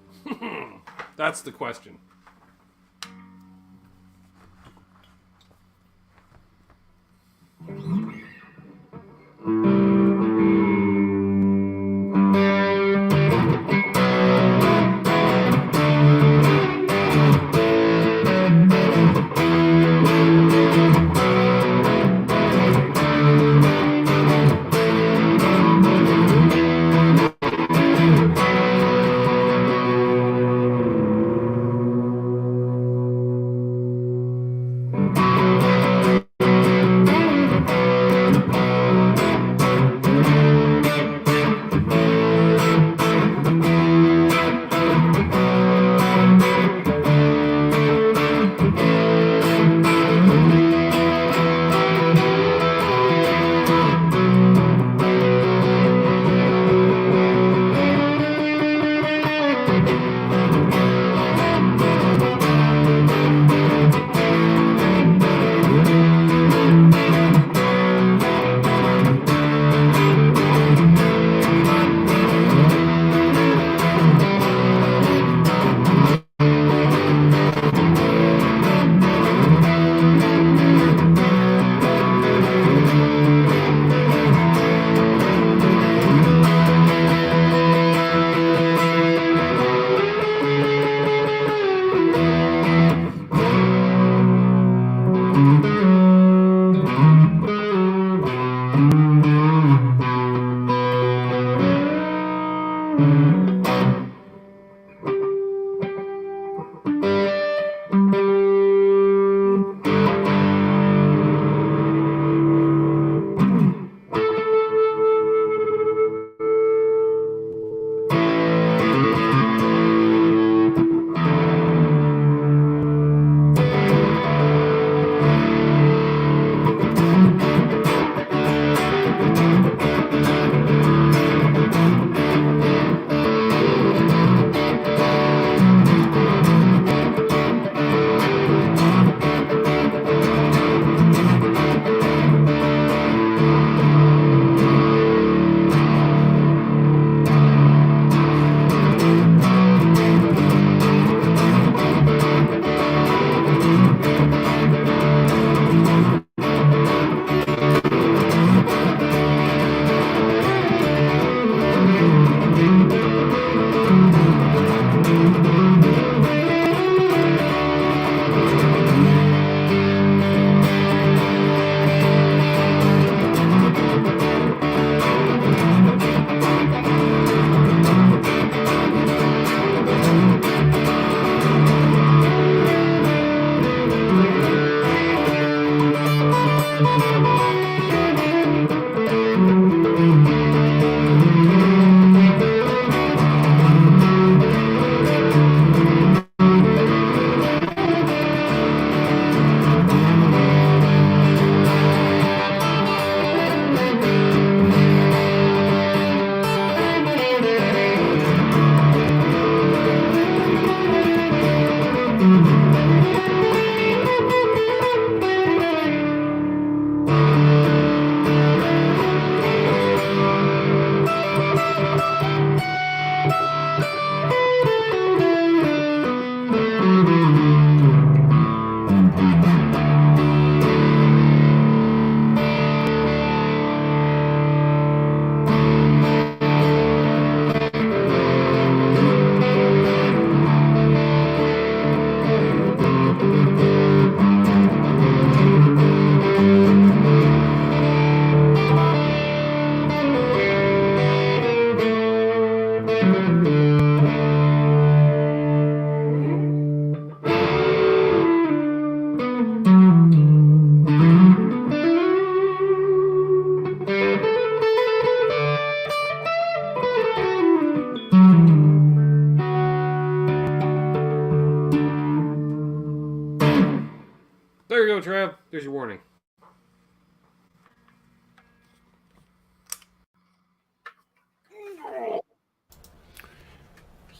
That's the question.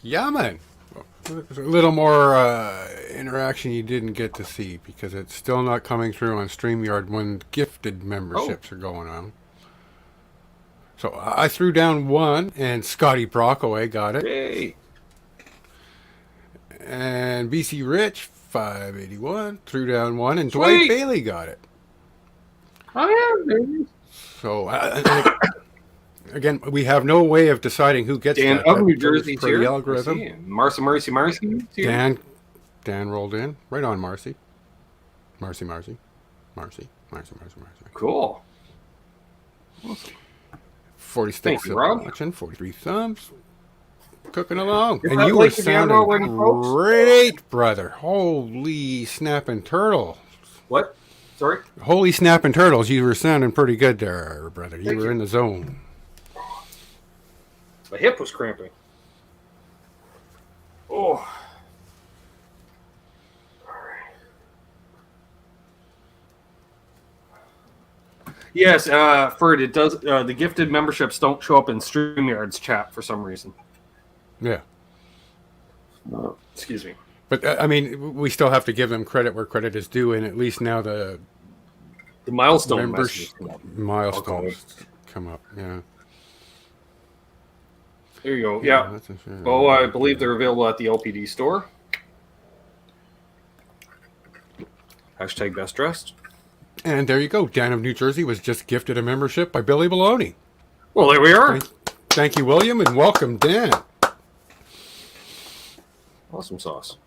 Yeah, man. There's a little more interaction you didn't get to see because it's still not coming through on StreamYard when gifted memberships are going on. So I threw down one, and Scotty Brockaway got it. Yay. And BC Rich, 581, threw down one, and Sweet. Dwight Bailey got it. Oh, yeah, baby. So, again, we have no way of deciding who gets Dan that. of New Jersey's per here. the algorithm. Marcy. Here. Dan rolled in. Right on, Marcy. Marcy. Cool. Awesome. 46 Thank you, Rob. watching, 43 thumbs. Cooking along. Is And that you were like the sounding Gamma already, folks? great, brother. Holy snapping turtle. What? Sorry? Holy snapping turtles. You were sounding pretty good there, brother. You were in the zone. My hip was cramping. Oh. Yes, Ferd, it does. The gifted memberships don't show up in StreamYard's chat for some reason. Yeah. Excuse me. But, I mean, we still have to give them credit where credit is due, and at least now the milestone milestones come up. Yeah. There you go. Yeah. Oh, I believe they're available at the LPD store. Hashtag best dressed. And there you go. Dan of New Jersey was just gifted a membership by Billy Baloney. Well, there we are. Thank you, William, and welcome, Dan. Awesome sauce.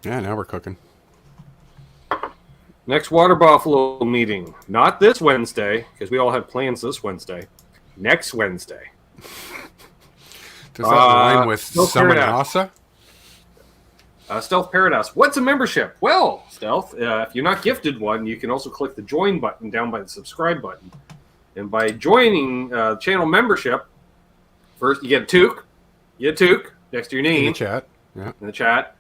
Yeah, now we're cooking. Next Water Buffalo meeting. Not this Wednesday, because we all have plans this Wednesday. Next Wednesday. Does that rhyme with Stealth Samanasa? Stealth Paradise. What's a membership? Well, Stealth, if you're not gifted one, you can also click the join button down by the subscribe button. And by joining channel membership, first you get a toque. You get a toque next to your name. In the chat. Yeah. In the chat.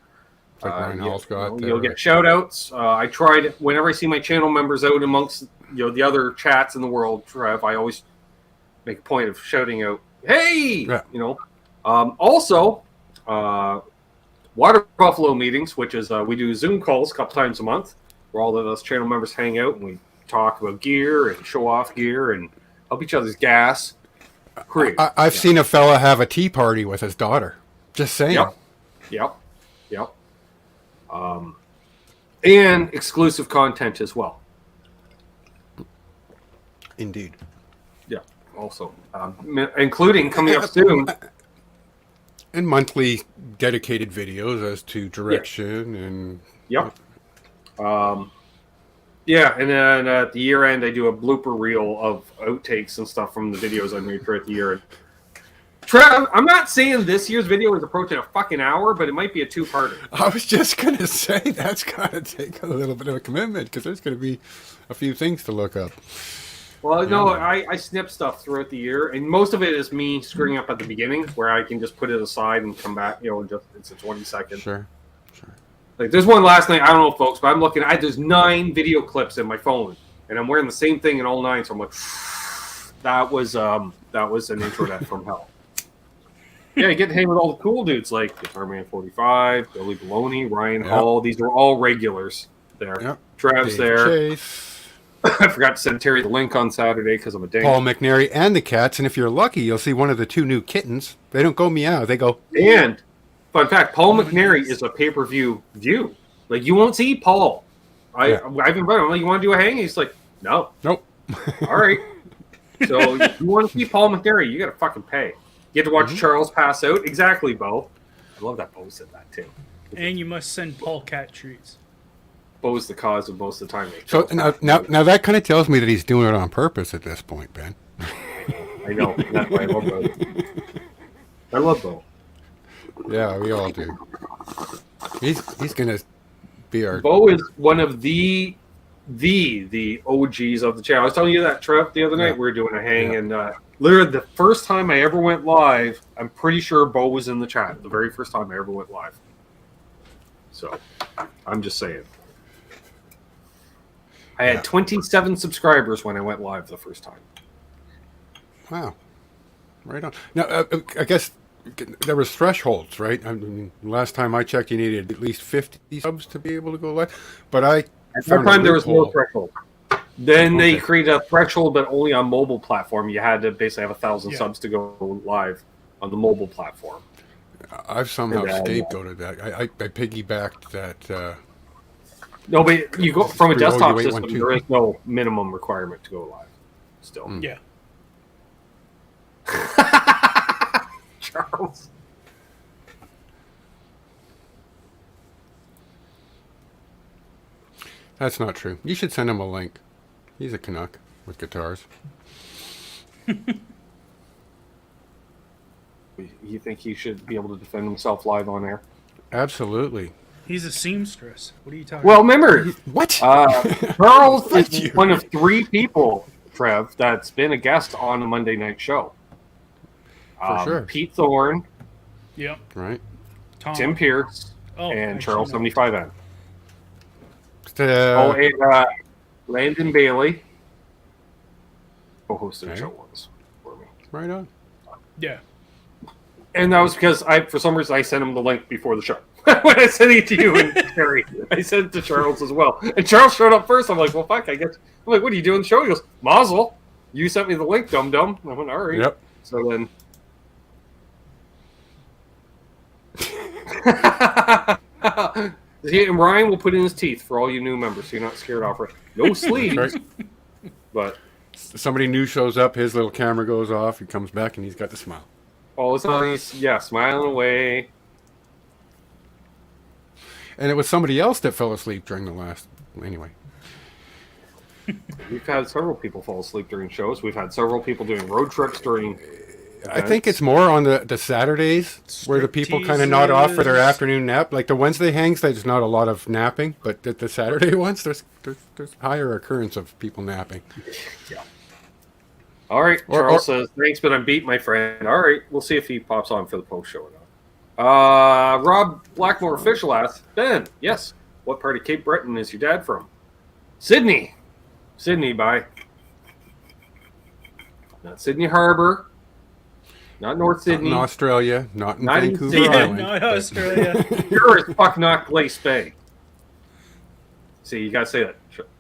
Like Ryan Hall's got. You'll get shout outs. I tried, whenever I see my channel members out amongst the other chats in the world, Trev, I always make a point of shouting out, hey! Yeah. Also, Water Buffalo meetings, which is we do Zoom calls a couple times a month, where all of us channel members hang out and we talk about gear and show off gear and help each other's gas. I've seen a fella have a tea party with his daughter. Just saying. Yep. And exclusive content as well. Indeed. Yeah. Also, including coming up soon. And monthly dedicated videos as to direction and. Yep. Yeah, and then at the year end, I do a blooper reel of outtakes and stuff from the videos I made throughout the year. Trev, I'm not saying this year's video is approaching a fucking hour, but it might be a two-parter. I was just going to say that's got to take a little bit of a commitment because there's going to be a few things to look up. Well, no, I snip stuff throughout the year, and most of it is me screwing up at the beginning where I can just put it aside and come back, just it's a 20 seconds. Sure. Like, there's one last night, I don't know, folks, but I'm looking, there's 9 video clips in my phone, and I'm wearing the same thing in all 9, so I'm like, that was an internet from hell. Yeah, you get to hang with all the cool dudes like Guitar Man 45, Billy Baloney, Ryan Hall. These are all regulars there. Yep. Trav's Dave there. Chase. I forgot to send Terry the link on Saturday because I'm a dang. Paul McNary and the cats, and if you're lucky, you'll see one of the 2 new kittens. They don't go meow, they go. And, fun fact, Paul McNary is a pay-per-view view. Like, you won't see Paul. I've invited him. I'm like, you want to do a hang? He's like, no. Nope. All right. So, if you want to see Paul McNary, you got to fucking pay. You get to watch Charles pass out. Exactly, Bo. I love that Bo said that, too. And you must send Paul cat treats. Bo's the cause of most of the time. So now that kind of tells me that he's doing it on purpose at this point, Ben. I know. That's why I love Bo. I love Bo. Yeah, we all do. He's gonna be our. Bo is one of the OGs of the channel. I was telling you that, Trev, the other night. We were doing a hang, and literally the first time I ever went live, I'm pretty sure Bo was in the chat. The very first time I ever went live. So, I'm just saying. I had 27 subscribers when I went live the first time. Wow. Right on. Now, I guess there was thresholds, right? I mean, last time I checked, you needed at least 50 subs to be able to go live. But at that time there was no threshold. Then they created a threshold, but only on mobile platform. You had to basically have 1,000 subs to go live on the mobile platform. I've somehow scapegoated that. I piggybacked that. No, but you go from a desktop system. There is no minimum requirement to go live. Still, yeah. Charles. That's not true. You should send him a link. He's a Canuck with guitars. You think he should be able to defend himself live on air? Absolutely. He's a seamstress. What are you talking Well, about? remember, what? Charles is one of 3 people, Trev, that's been a guest on a Monday night show. For sure. Pete Thorne, Yep. Right. Tim Pierce, and Charles 75N. And Landon Bailey co-hosted the show once for me. Right on. Yeah. And that was because for some reason I sent him the link before the show. When I sent it to you and Terry, I sent it to Charles as well. And Charles showed up first. I'm like, well, fuck, I guess. I'm like, what are you doing the show? He goes, Mazel, you sent me the link, dum-dum. I went, all right. Yep. So then... And Ryan will put in his teeth for all you new members, so you're not scared off. No sleeves. Right. But... somebody new shows up, his little camera goes off, he comes back, and he's got the smile. Oh, it's nice. Yeah, smiling away. And it was somebody else that fell asleep during the last... Anyway. We've had several people fall asleep during shows. We've had several people doing road trips during events. I think it's more on the Saturdays where the people kind of nod off for their afternoon nap. Like the Wednesday hangs, there's not a lot of napping. But the Saturday ones, there's higher occurrence of people napping. Yeah. All right. Charles says, thanks, but I'm beat, my friend. All right. We'll see if he pops on for the post show or not. Rob Blackmore official asks, Ben, yes, what part of Cape Breton is your dad from? Sydney. Sydney, bye. Not Sydney Harbor. Not North Sydney. Not in Australia. Not in Not in Vancouver Sydney. Island. Not Australia. Sure as fuck not Glace Bay. See, you gotta say that,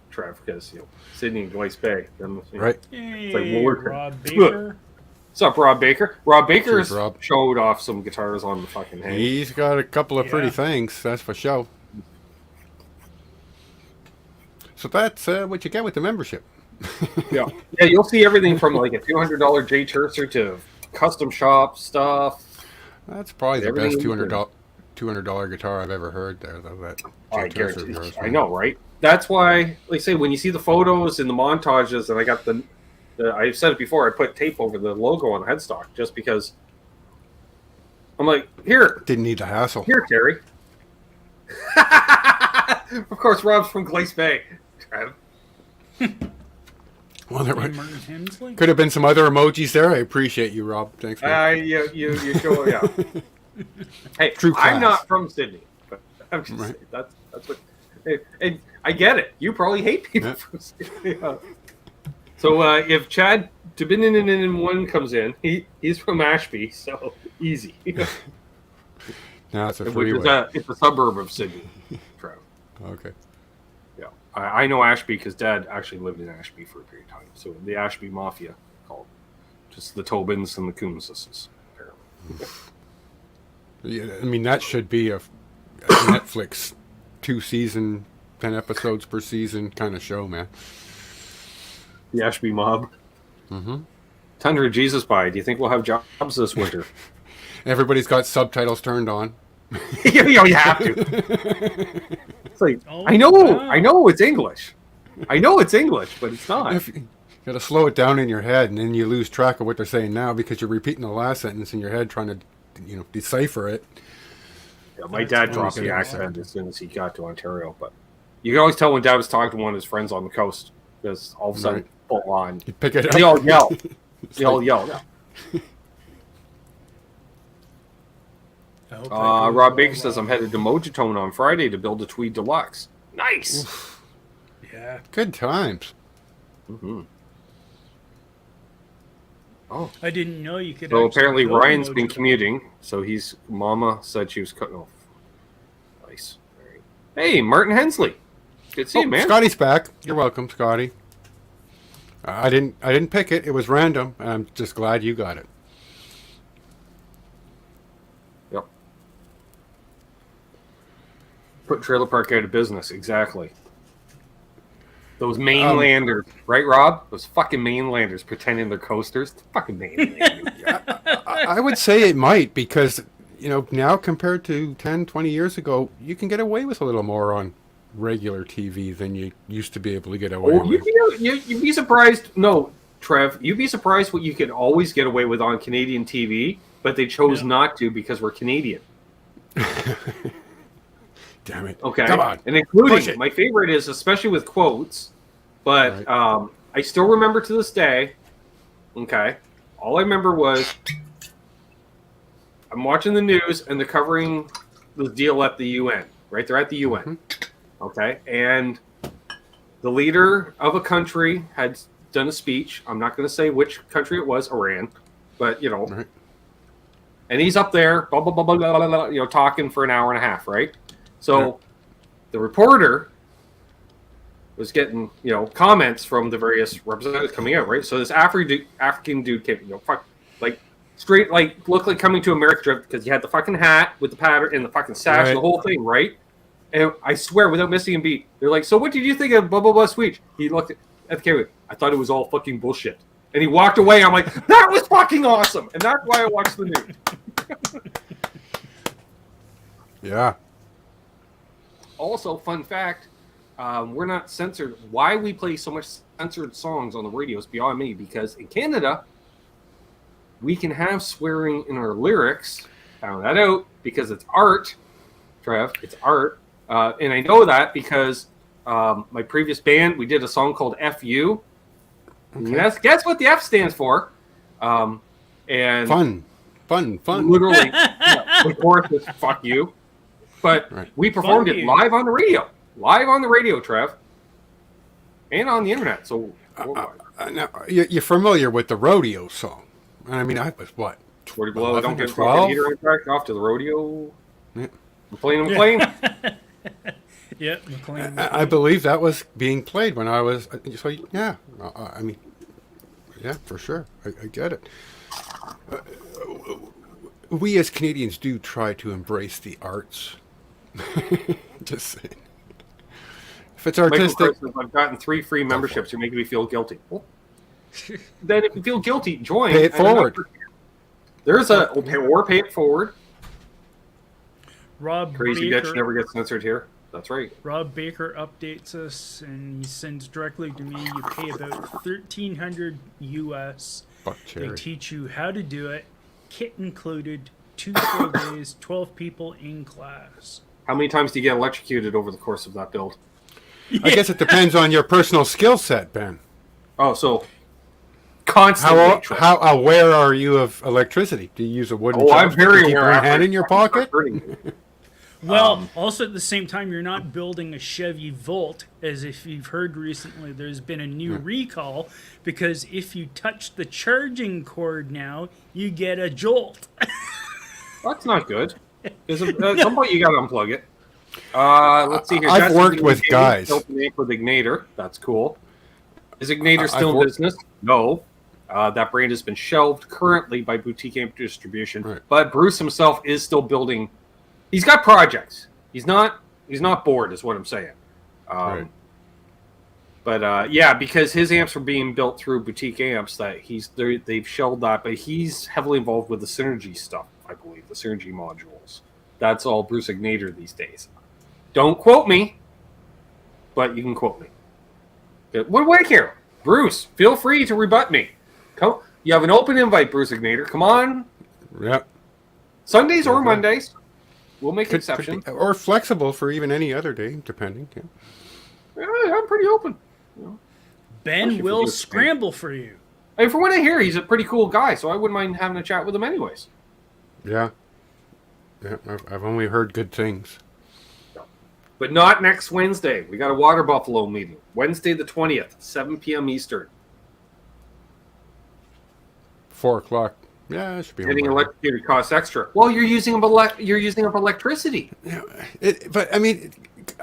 Trev, because Sydney and Glace Bay. Right. Hey, like Woolworth. Rob Baker. What's up, Rob Baker? Rob Baker Cheers, Rob. showed off some guitars on the fucking hang. He's got a couple of pretty things, that's for sure. So that's what you get with the membership. Yeah, you'll see everything from like a $200 J Tercer to custom shop stuff. That's probably the Everything best $200 guitar I've ever heard there, though. That I J Tercer guarantee. of yours, I man. know, right? That's why, like I say, when you see the photos and the montages, and I got I said it before, I put tape over the logo on the headstock just because I'm like, here. Didn't need the hassle. Here, Terry. Of course, Rob's from Glace Bay. Trev. Well, there Martin Hensley? could have been some other emojis there. I appreciate you, Rob. Thanks. Man. You show, yeah. Hey, True class. I'm not from Sydney, but I'm just saying, that's what. And I get it. You probably hate people from Sydney. Yeah. So if Chad Tubinin1 comes in, he's from Ashby, so easy. Now it's a Which freeway. it's a suburb of Sydney. Trev. Okay. Yeah, I know Ashby because Dad actually lived in Ashby for a period of time. So the Ashby Mafia, called just the Tobins and the Coomses, apparently. Yeah, I mean, that should be a Netflix 2-season, 10 episodes per season kind of show, man. The Ashby Mob. Mm-hmm. Tundra Jesus Pie. Do you think we'll have jobs this winter? Everybody's got subtitles turned on. You have to. It's like, I know it's English. I know it's English, but it's not. You got to slow it down in your head, and then you lose track of what they're saying now because you're repeating the last sentence in your head, trying to, decipher it. Yeah, my dad dropped the accent as soon as he got to Ontario, but you can always tell when Dad was talking to one of his friends on the coast because all of a sudden, full on, You pick it up. they all yell. They all yell. Rob Baker says I'm headed to Mojitone on Friday to build a Tweed Deluxe. Nice. Oof. Yeah. Good times. Mm-hmm. Oh. I didn't know you could. So actually apparently build Ryan's modular. been commuting. So Mama said she was cutting off. Nice. Hey, Martin Hensley. Good to see you, man. Scotty's back. You're welcome, Scotty. I didn't pick it. It was random, and I'm just glad you got it. Yep. Put trailer park out of business. Exactly. Those mainlanders, right, Rob? Those fucking mainlanders pretending they're coasters. Fucking mainlanders. I would say it might, because, now compared to 10, 20 years ago, you can get away with a little more on regular TV than you used to be able to get away with. You'd be surprised. No, Trev, you'd be surprised what you could always get away with on Canadian TV, but they chose not to because we're Canadian. Damn it. Okay. Come on. And including, my favorite is, especially with quotes, but right. I still remember to this day, okay, all I remember was I'm watching the news and they're covering the deal at the UN, right? They're at the UN, okay? And the leader of a country had done a speech. I'm not going to say which country it was, Iran, but, Right. And he's up there, blah, blah, blah, blah, blah, blah, blah, talking for an hour and a half, right? So the reporter was getting, comments from the various representatives coming out, right? So this African dude came, straight, looked like Coming to America drift because he had the fucking hat with the pattern and the fucking sash, Right. the whole thing, right? And I swear, without missing a beat, they're like, "So what did you think of blah blah blah speech?" He looked at the camera. I thought it was all fucking bullshit, and he walked away. I'm like, "That was fucking awesome," and that's why I watched the news. Yeah. Also, fun fact, we're not censored. Why we play so much censored songs on the radio is beyond me, because in Canada, we can have swearing in our lyrics. Found that out because it's art, Trev. It's art. And I know that because my previous band, we did a song called FU. Okay. Guess what the F stands for? And Fun. Literally, the chorus is fuck you. But we performed it live on the radio. Live on the radio, Trev. And on the internet. So now, you're familiar with the rodeo song. I mean, I was what? 40 below, don't get 12? heater impact off to the rodeo. Yeah. McLean. Yeah, McLean. I believe that was being played when I was. So yeah, I mean, yeah, for sure, I get it. We as Canadians do try to embrace the arts. Just saying. If it's artistic, I've gotten 3 free memberships. You're making me feel guilty. Well, then, if you feel guilty, join. Pay it forward. There's pay it forward. Rob Crazy Baker, bitch never gets censored here. That's right. Rob Baker updates us and he sends directly to me. You pay about $1,300 US. Fuck cherry. They teach you how to do it. Kit included. 2 full days. 12 people in class. How many times do you get electrocuted over the course of that build? I guess it depends on your personal skill set, Ben. Oh, so constantly. How aware are you of electricity? Do you use a wooden I'm very keep aware. one hand in your pocket? Well, also at the same time, you're not building a Chevy Volt, as if you've heard recently, there's been a new recall, because if you touch the charging cord now, you get a jolt. That's not good. At some point, you got to unplug it. Let's see here. I've worked with guys. Built with Ignator. That's cool. Is Ignator still in business? No. That brand has been shelved currently by Boutique Amp Distribution. Right. But Bruce himself is still building. He's got projects. He's not bored, is what I'm saying. Right. But yeah, because his amps are being built through Boutique Amps, they've shelved that. But he's heavily involved with the Synergy stuff, I believe, the Synergy modules. That's all Bruce Ignator these days. Don't quote me, but you can quote me. Wait here, Bruce. Feel free to rebut me. Come, you have an open invite, Bruce Ignator. Come on. Yep. Sundays or Mondays. We'll make exceptions. Or flexible for even any other day, depending. Yeah, I'm pretty open. Ben will scramble for you. Hey, from what I hear, he's a pretty cool guy, so I wouldn't mind having a chat with him anyways. Yeah. Yeah, I've only heard good things. But not next Wednesday. We got a Water Buffalo meeting. Wednesday the 20th, 7 p.m. Eastern. 4 o'clock. Yeah, it should be. Getting electrocuted costs extra. Well, you're using up electricity. Yeah, but I mean,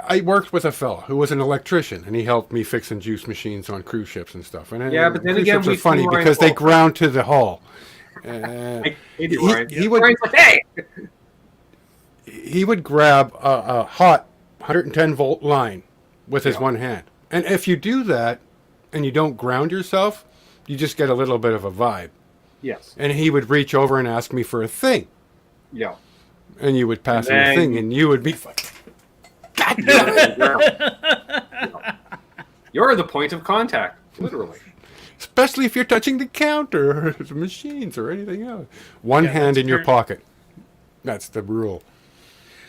I worked with a fella who was an electrician, and he helped me fixing juice machines on cruise ships and stuff. And Yeah, but then cruise again, ships are funny because they ground to the hull. He would. Hey! He would grab a hot 110 volt line with his one hand, and if you do that, and you don't ground yourself, you just get a little bit of a vibe. Yes. And he would reach over and ask me for a thing. Yeah. And you would pass him a thing, and you would be like, You're the point of contact, literally. especially if you're touching the counter or the machines or anything else. One hand in your pocket. That's the rule.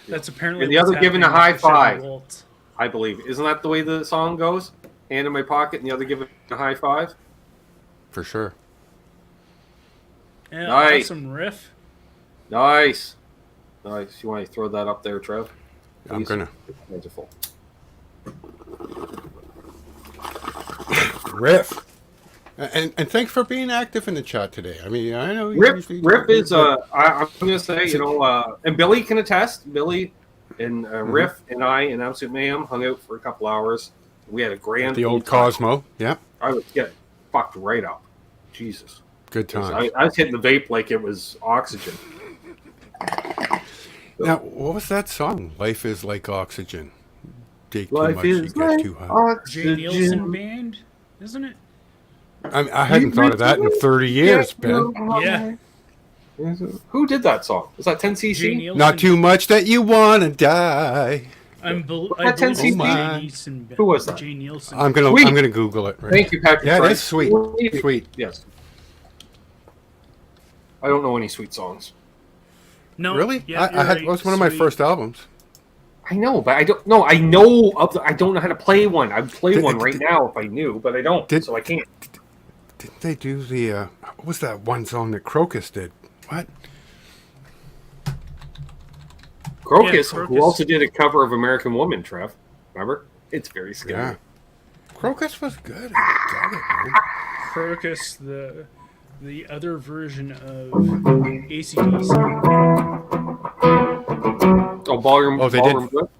That's apparently. And the other giving a high with five, 7 volts. I believe. Isn't that the way the song goes? Hand in my pocket and the other giving a high five? For sure. Yeah, Nice. awesome riff. Nice. Nice. You want to throw that up there, Trev? I'm going to. Wonderful. Riff. And thanks for being active in the chat today. I mean, I know you Rip usually is, I'm going to say, and Billy can attest. Billy and Riff and I and Absolute Mayhem hung out for a couple hours. We had a grand. The old Cosmo. Yeah. I was getting fucked right up. Jesus. Good times. I was hitting the vape like it was oxygen. Now, what was that song? Life is like oxygen. Take too Life much, you is get like too hot. Jay Nielsen Band, isn't it? I hadn't thought of that in 30 years, Ben. Yeah. Who did that song? Was that Jay 10cc? Nielsen. Not too much that you want to die. I believe That 10cc? it's Jay Nielsen. Who was that? Jay Nielsen. I'm Sweet. gonna Google it. Right Thank you, Patrick. Yeah, Price. that's sweet. Sweet. Yes. I don't know any sweet songs. No, Really? Yeah, It was one of my first albums. I know, but I don't know. I know I don't know how to play one. I'd play one right now if I knew, but I don't, so I can't. Didn't they do the? What was that one song that Crocus did? What? Crocus, Crocus. who also did a cover of American Woman, Trev. Remember? It's very scary. Yeah. Crocus was good. I dug it, man. Crocus, the other version of AC/DC. Oh, Ballroom. Oh, they Ballroom did. Blitz?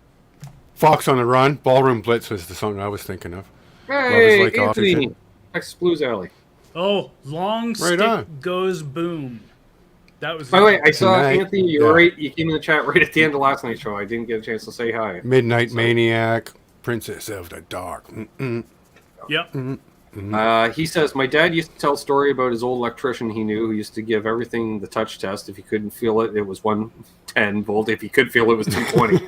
Fox on the Run, Ballroom Blitz was the song I was thinking of. Hey, Love is like Anthony. oxygen. Texas Blues Alley. Oh, long Right stick on. goes boom. That was. By the way, I saw Tonight, Anthony. You were yeah. right. You came in the chat right at the end of last night's show. I didn't get a chance to say hi. Midnight Maniac, Princess of the Dark. Yep. He says, my dad used to tell a story about his old electrician he knew who used to give everything the touch test. If he couldn't feel it, it was 110 volt. If he could feel it, it was 220.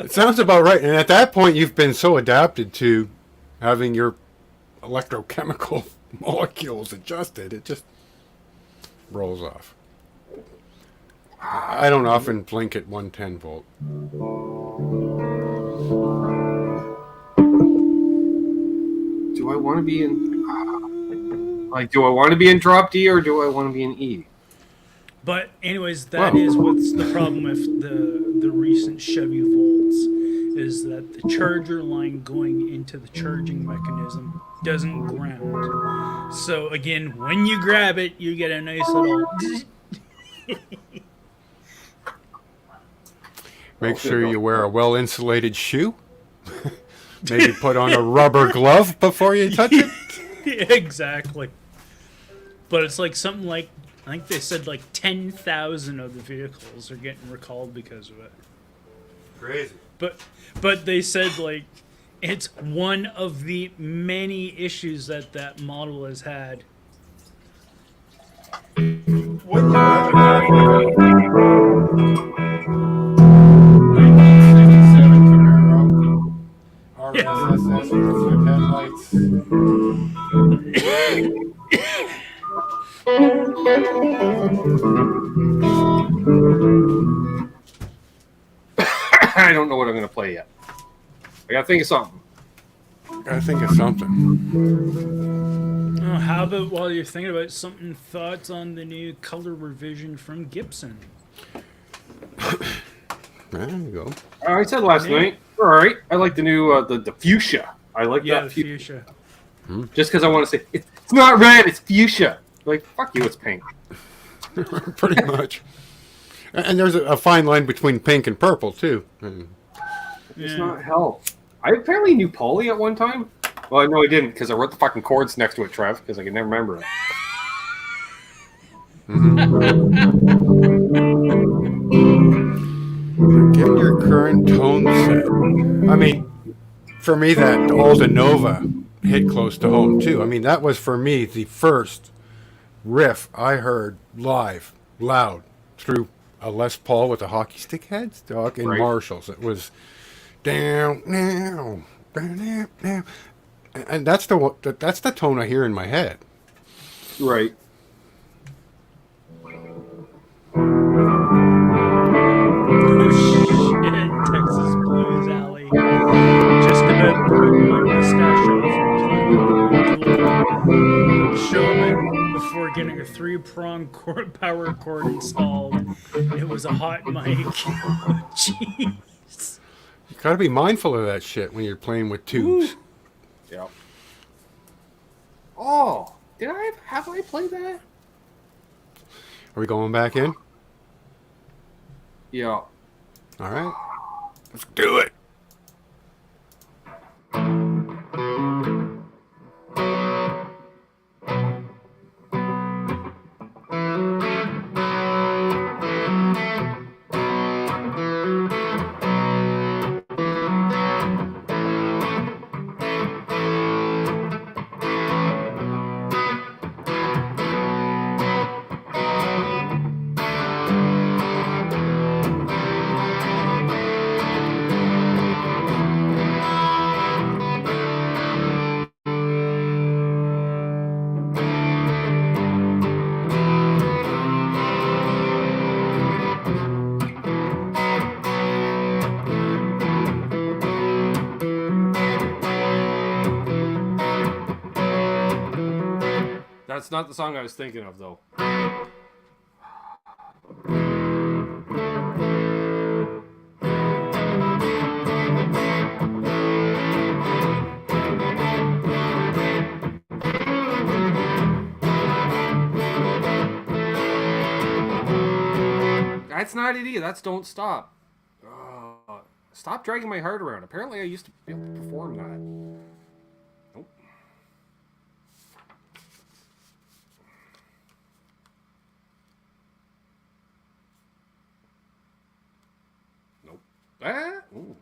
It sounds about right. And at that point, you've been so adapted to having your electrochemical molecules adjusted, it just rolls off. I don't often blink at 110 volt. Do I want to be in... do I want to be in drop D or do I want to be in E? But anyways, that is what's the problem with the recent Chevy Volts is that the charger line going into the charging mechanism doesn't ground. So again, when you grab it, you get a nice little. Make sure you wear a well-insulated shoe. Maybe put on a rubber glove before you touch it. Exactly. But it's like something like I think they said like 10,000 of the vehicles are getting recalled because of it. Crazy. But they said like it's one of the many issues that model has had. I don't know what I'm going to play yet. I got to think of something. Gotta think of something. Oh, how about while you're thinking about something, thoughts on the new color revision from Gibson? There you go. I said last night. All right. I like the new the fuchsia. I like Yeah, that the fuchsia. just because I want to say it's not red, it's fuchsia. Like, fuck you, it's pink. Pretty much. And there's a fine line between pink and purple too. It's not hell. I apparently knew Polly at one time. Well, no, I didn't, because I wrote the fucking chords next to it, Trev, because I could never remember it. Get your current tone set. I mean, for me, that Alda Nova hit close to home too. I mean, that was for me the first riff I heard live, loud, through a Les Paul with a hockey stick headstock in Marshalls. It was down now, and that's the tone I hear in my head. Right. Texas Blues Alley. Just about burned my mustache off and showman before getting a 3-prong power cord installed. It was a hot mic. Jeez. You gotta be mindful of that shit when you're playing with tubes. Yeah. Oh, have I played that? Are we going back in? Yeah. All right. Let's do it. That's not the song I was thinking of, though. That's not it either. That's Don't Stop. Stop Dragging My Heart Around. Apparently I used to be able to perform that. Nope. Nope. Ah! Ooh.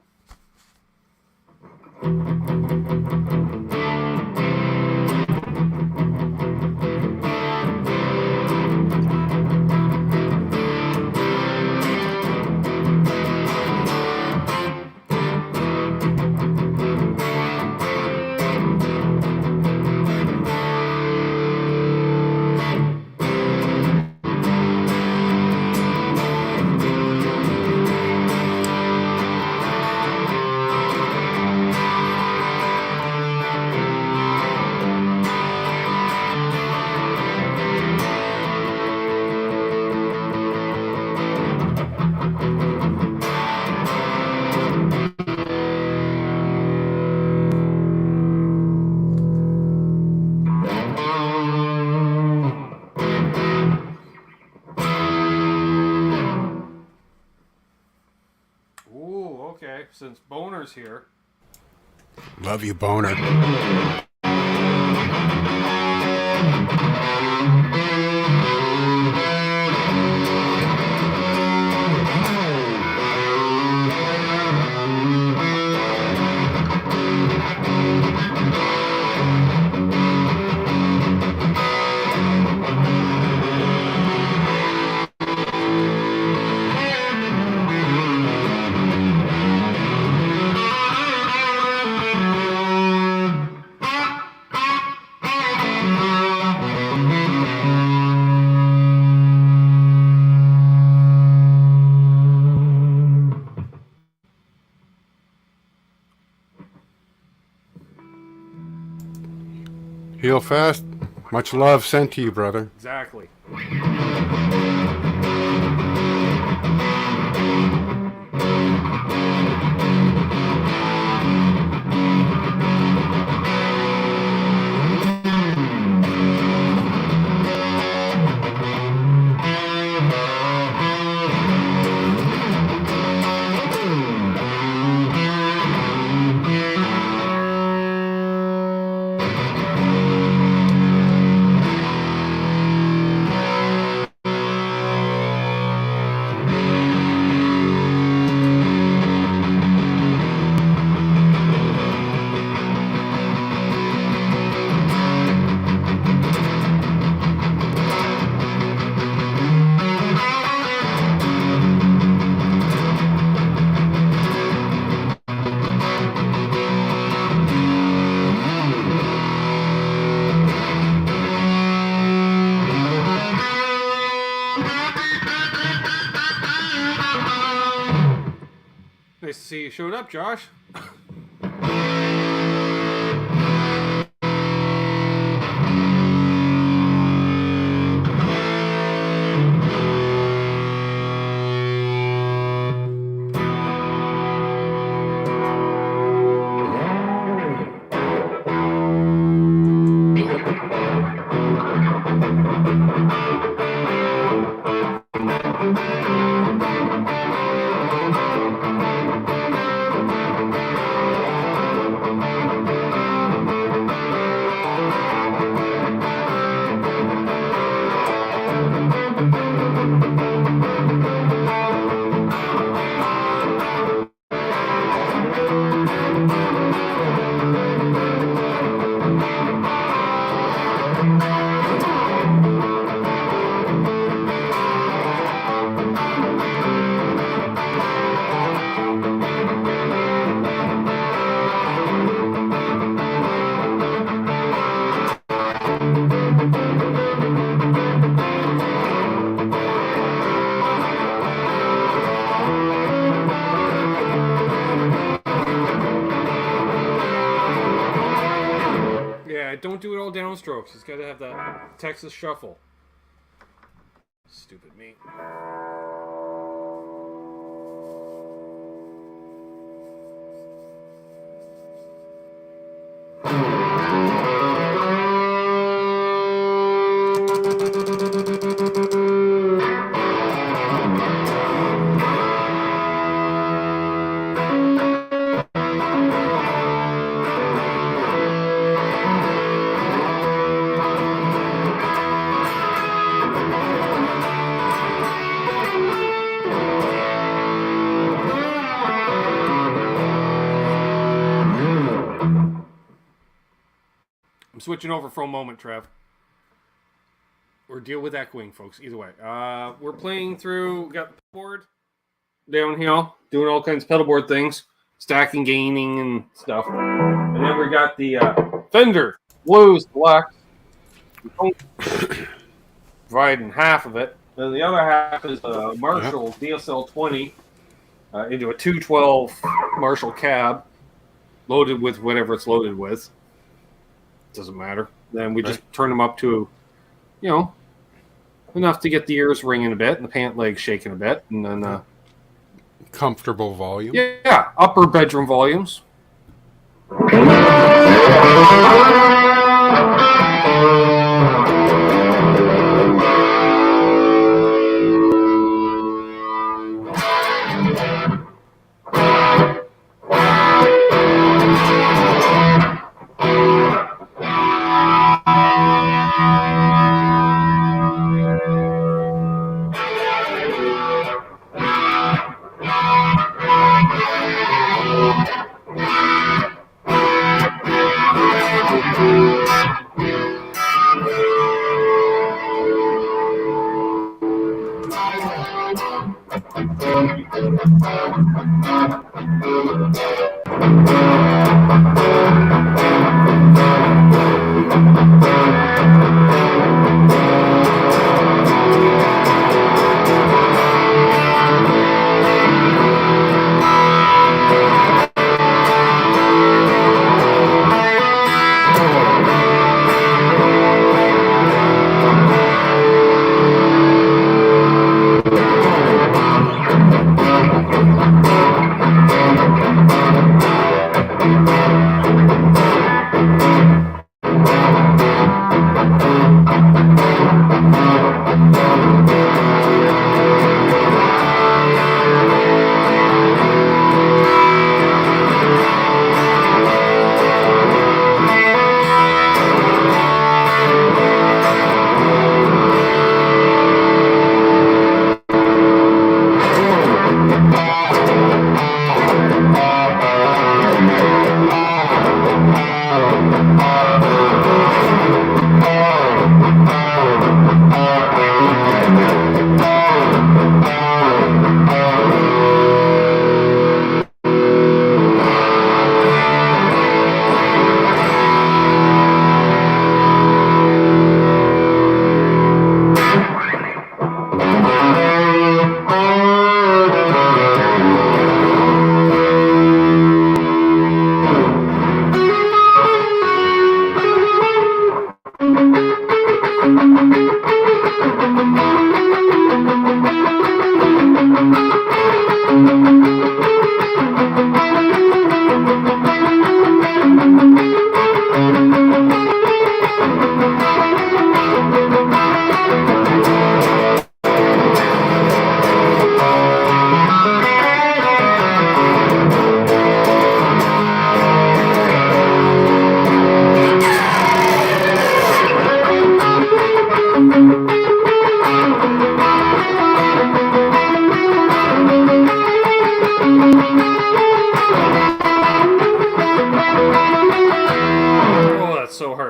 Since Boner's here. Love you, Boner. Heal fast. Much love sent to you, brother. Exactly. you showed up, Josh. Don't do it all downstrokes. It's got to have that Texas shuffle. Stupid me. I'm switching over for a moment, Trev. Or deal with echoing, folks. Either way. We're playing through, got the board downhill, doing all kinds of pedal board things, stacking, gaining, and stuff. And then we got the Fender Blues Deluxe, providing half of it. And the other half is a Marshall DSL 20 into a 212 Marshall cab, loaded with whatever it's loaded with. Doesn't matter. Then we just turn them up to, enough to get the ears ringing a bit and the pant legs shaking a bit, and then comfortable volume. Yeah, upper bedroom volumes.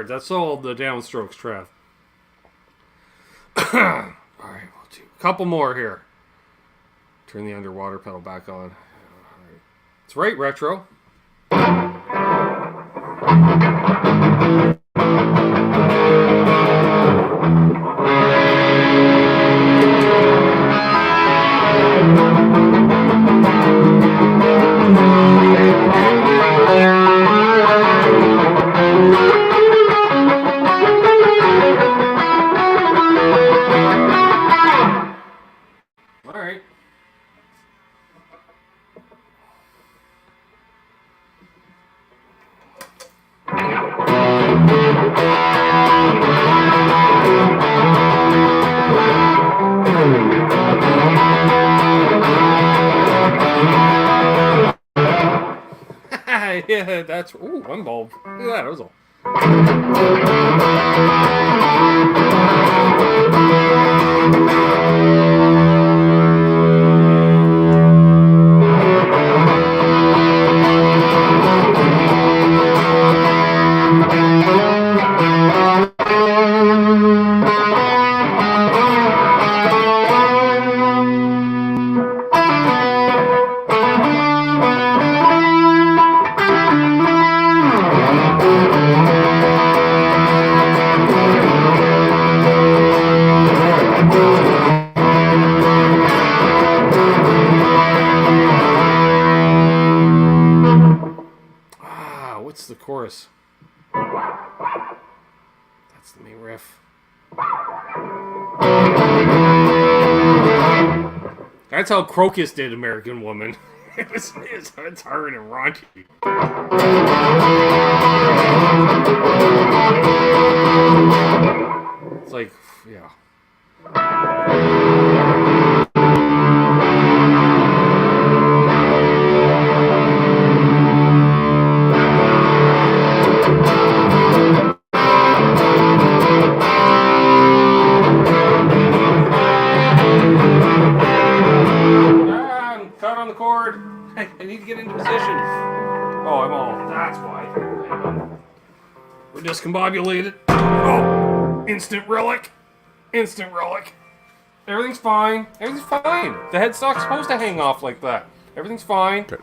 That's all the downstrokes, Trev. All right, we'll do a couple more here. Turn the underwater pedal back on. All right. It's right, retro. Yeah, that's... Ooh, one bulb. Look at that, that was all... What's the chorus? That's the main riff. That's how Crocus did American Woman. It's hard and raunchy. It's like, yeah. On the cord. I need to get into position. Oh, I'm all. That's why. We're discombobulated. Oh, instant relic. Instant relic. Everything's fine. Everything's fine. The headstock's supposed to hang off like that. Everything's fine. Good.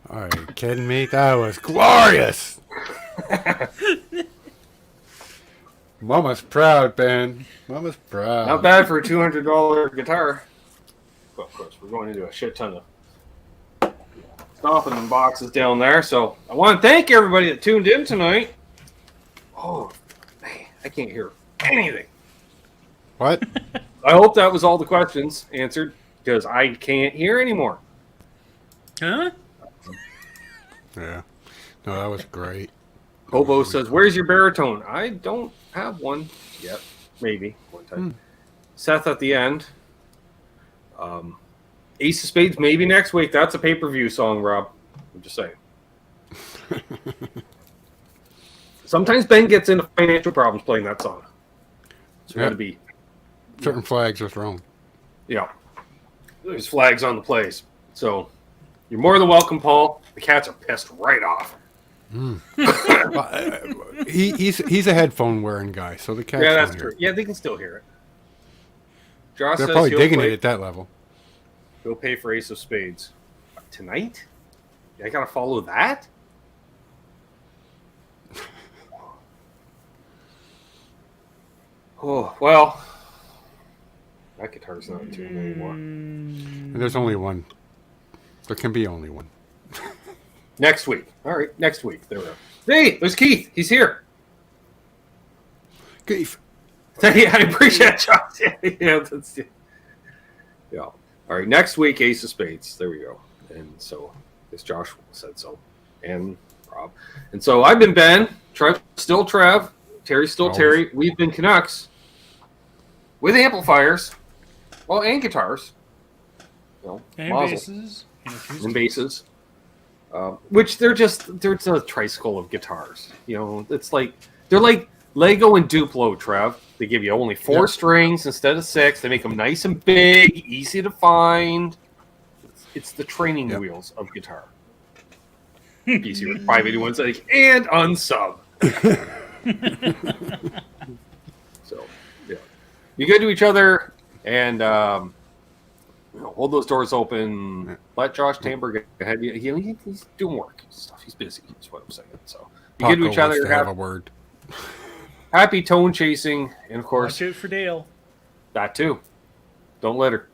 Are you kidding me? That was glorious. Mama's proud, Ben. Mama's proud. Not bad for a $200 guitar. Well, of course, we're going into a shit ton of stuff in the boxes down there. So I want to thank everybody that tuned in tonight. Oh, man, I can't hear anything. What? I hope that was all the questions answered because I can't hear anymore. Huh? Yeah. No, that was great. Hobo says, "Where's your baritone?" I don't have one yet. Maybe one time. Seth at the end. Ace of Spades maybe next week. That's a pay-per-view song, Rob. I'm just saying. Sometimes Ben gets into financial problems playing that song. So got to be certain flags are thrown. Yeah, there's flags on the plays. So you're more than welcome, Paul. The cats are pissed right off. He's a headphone wearing guy, so the cats. Yeah, that's true. Yeah, they can still hear it. Josh They're says probably digging it at that level. He'll pay for Ace of Spades tonight. I gotta follow that. Oh well, that guitar's not tuned anymore. And there's only one. There can be only one. Next week. All right, next week. There we go. Hey, there's Keith. He's here. Keith. I appreciate it, Josh. Yeah. All right, next week, Ace of Spades. There we go. And so, as Josh said so, and Rob. And so, I've been Ben. Trev, still Trev. Terry's still Terry. We've been Canucks with amplifiers, well, and guitars. You know, and basses. And basses. Which they're a tricycle of guitars. You know, they're like Lego and Duplo, Trev. They give you only 4 strings instead of 6. They make them nice and big, easy to find. It's the training wheels of guitar. PC with 581's and unsub. So, yeah. Be good to each other and hold those doors open. Let Josh Tamber get ahead. He's doing work stuff. He's busy. That's what I'm saying. So, be good to each other. Have a word. Happy tone chasing, and of course, watch out for Dale. That too. Don't let her.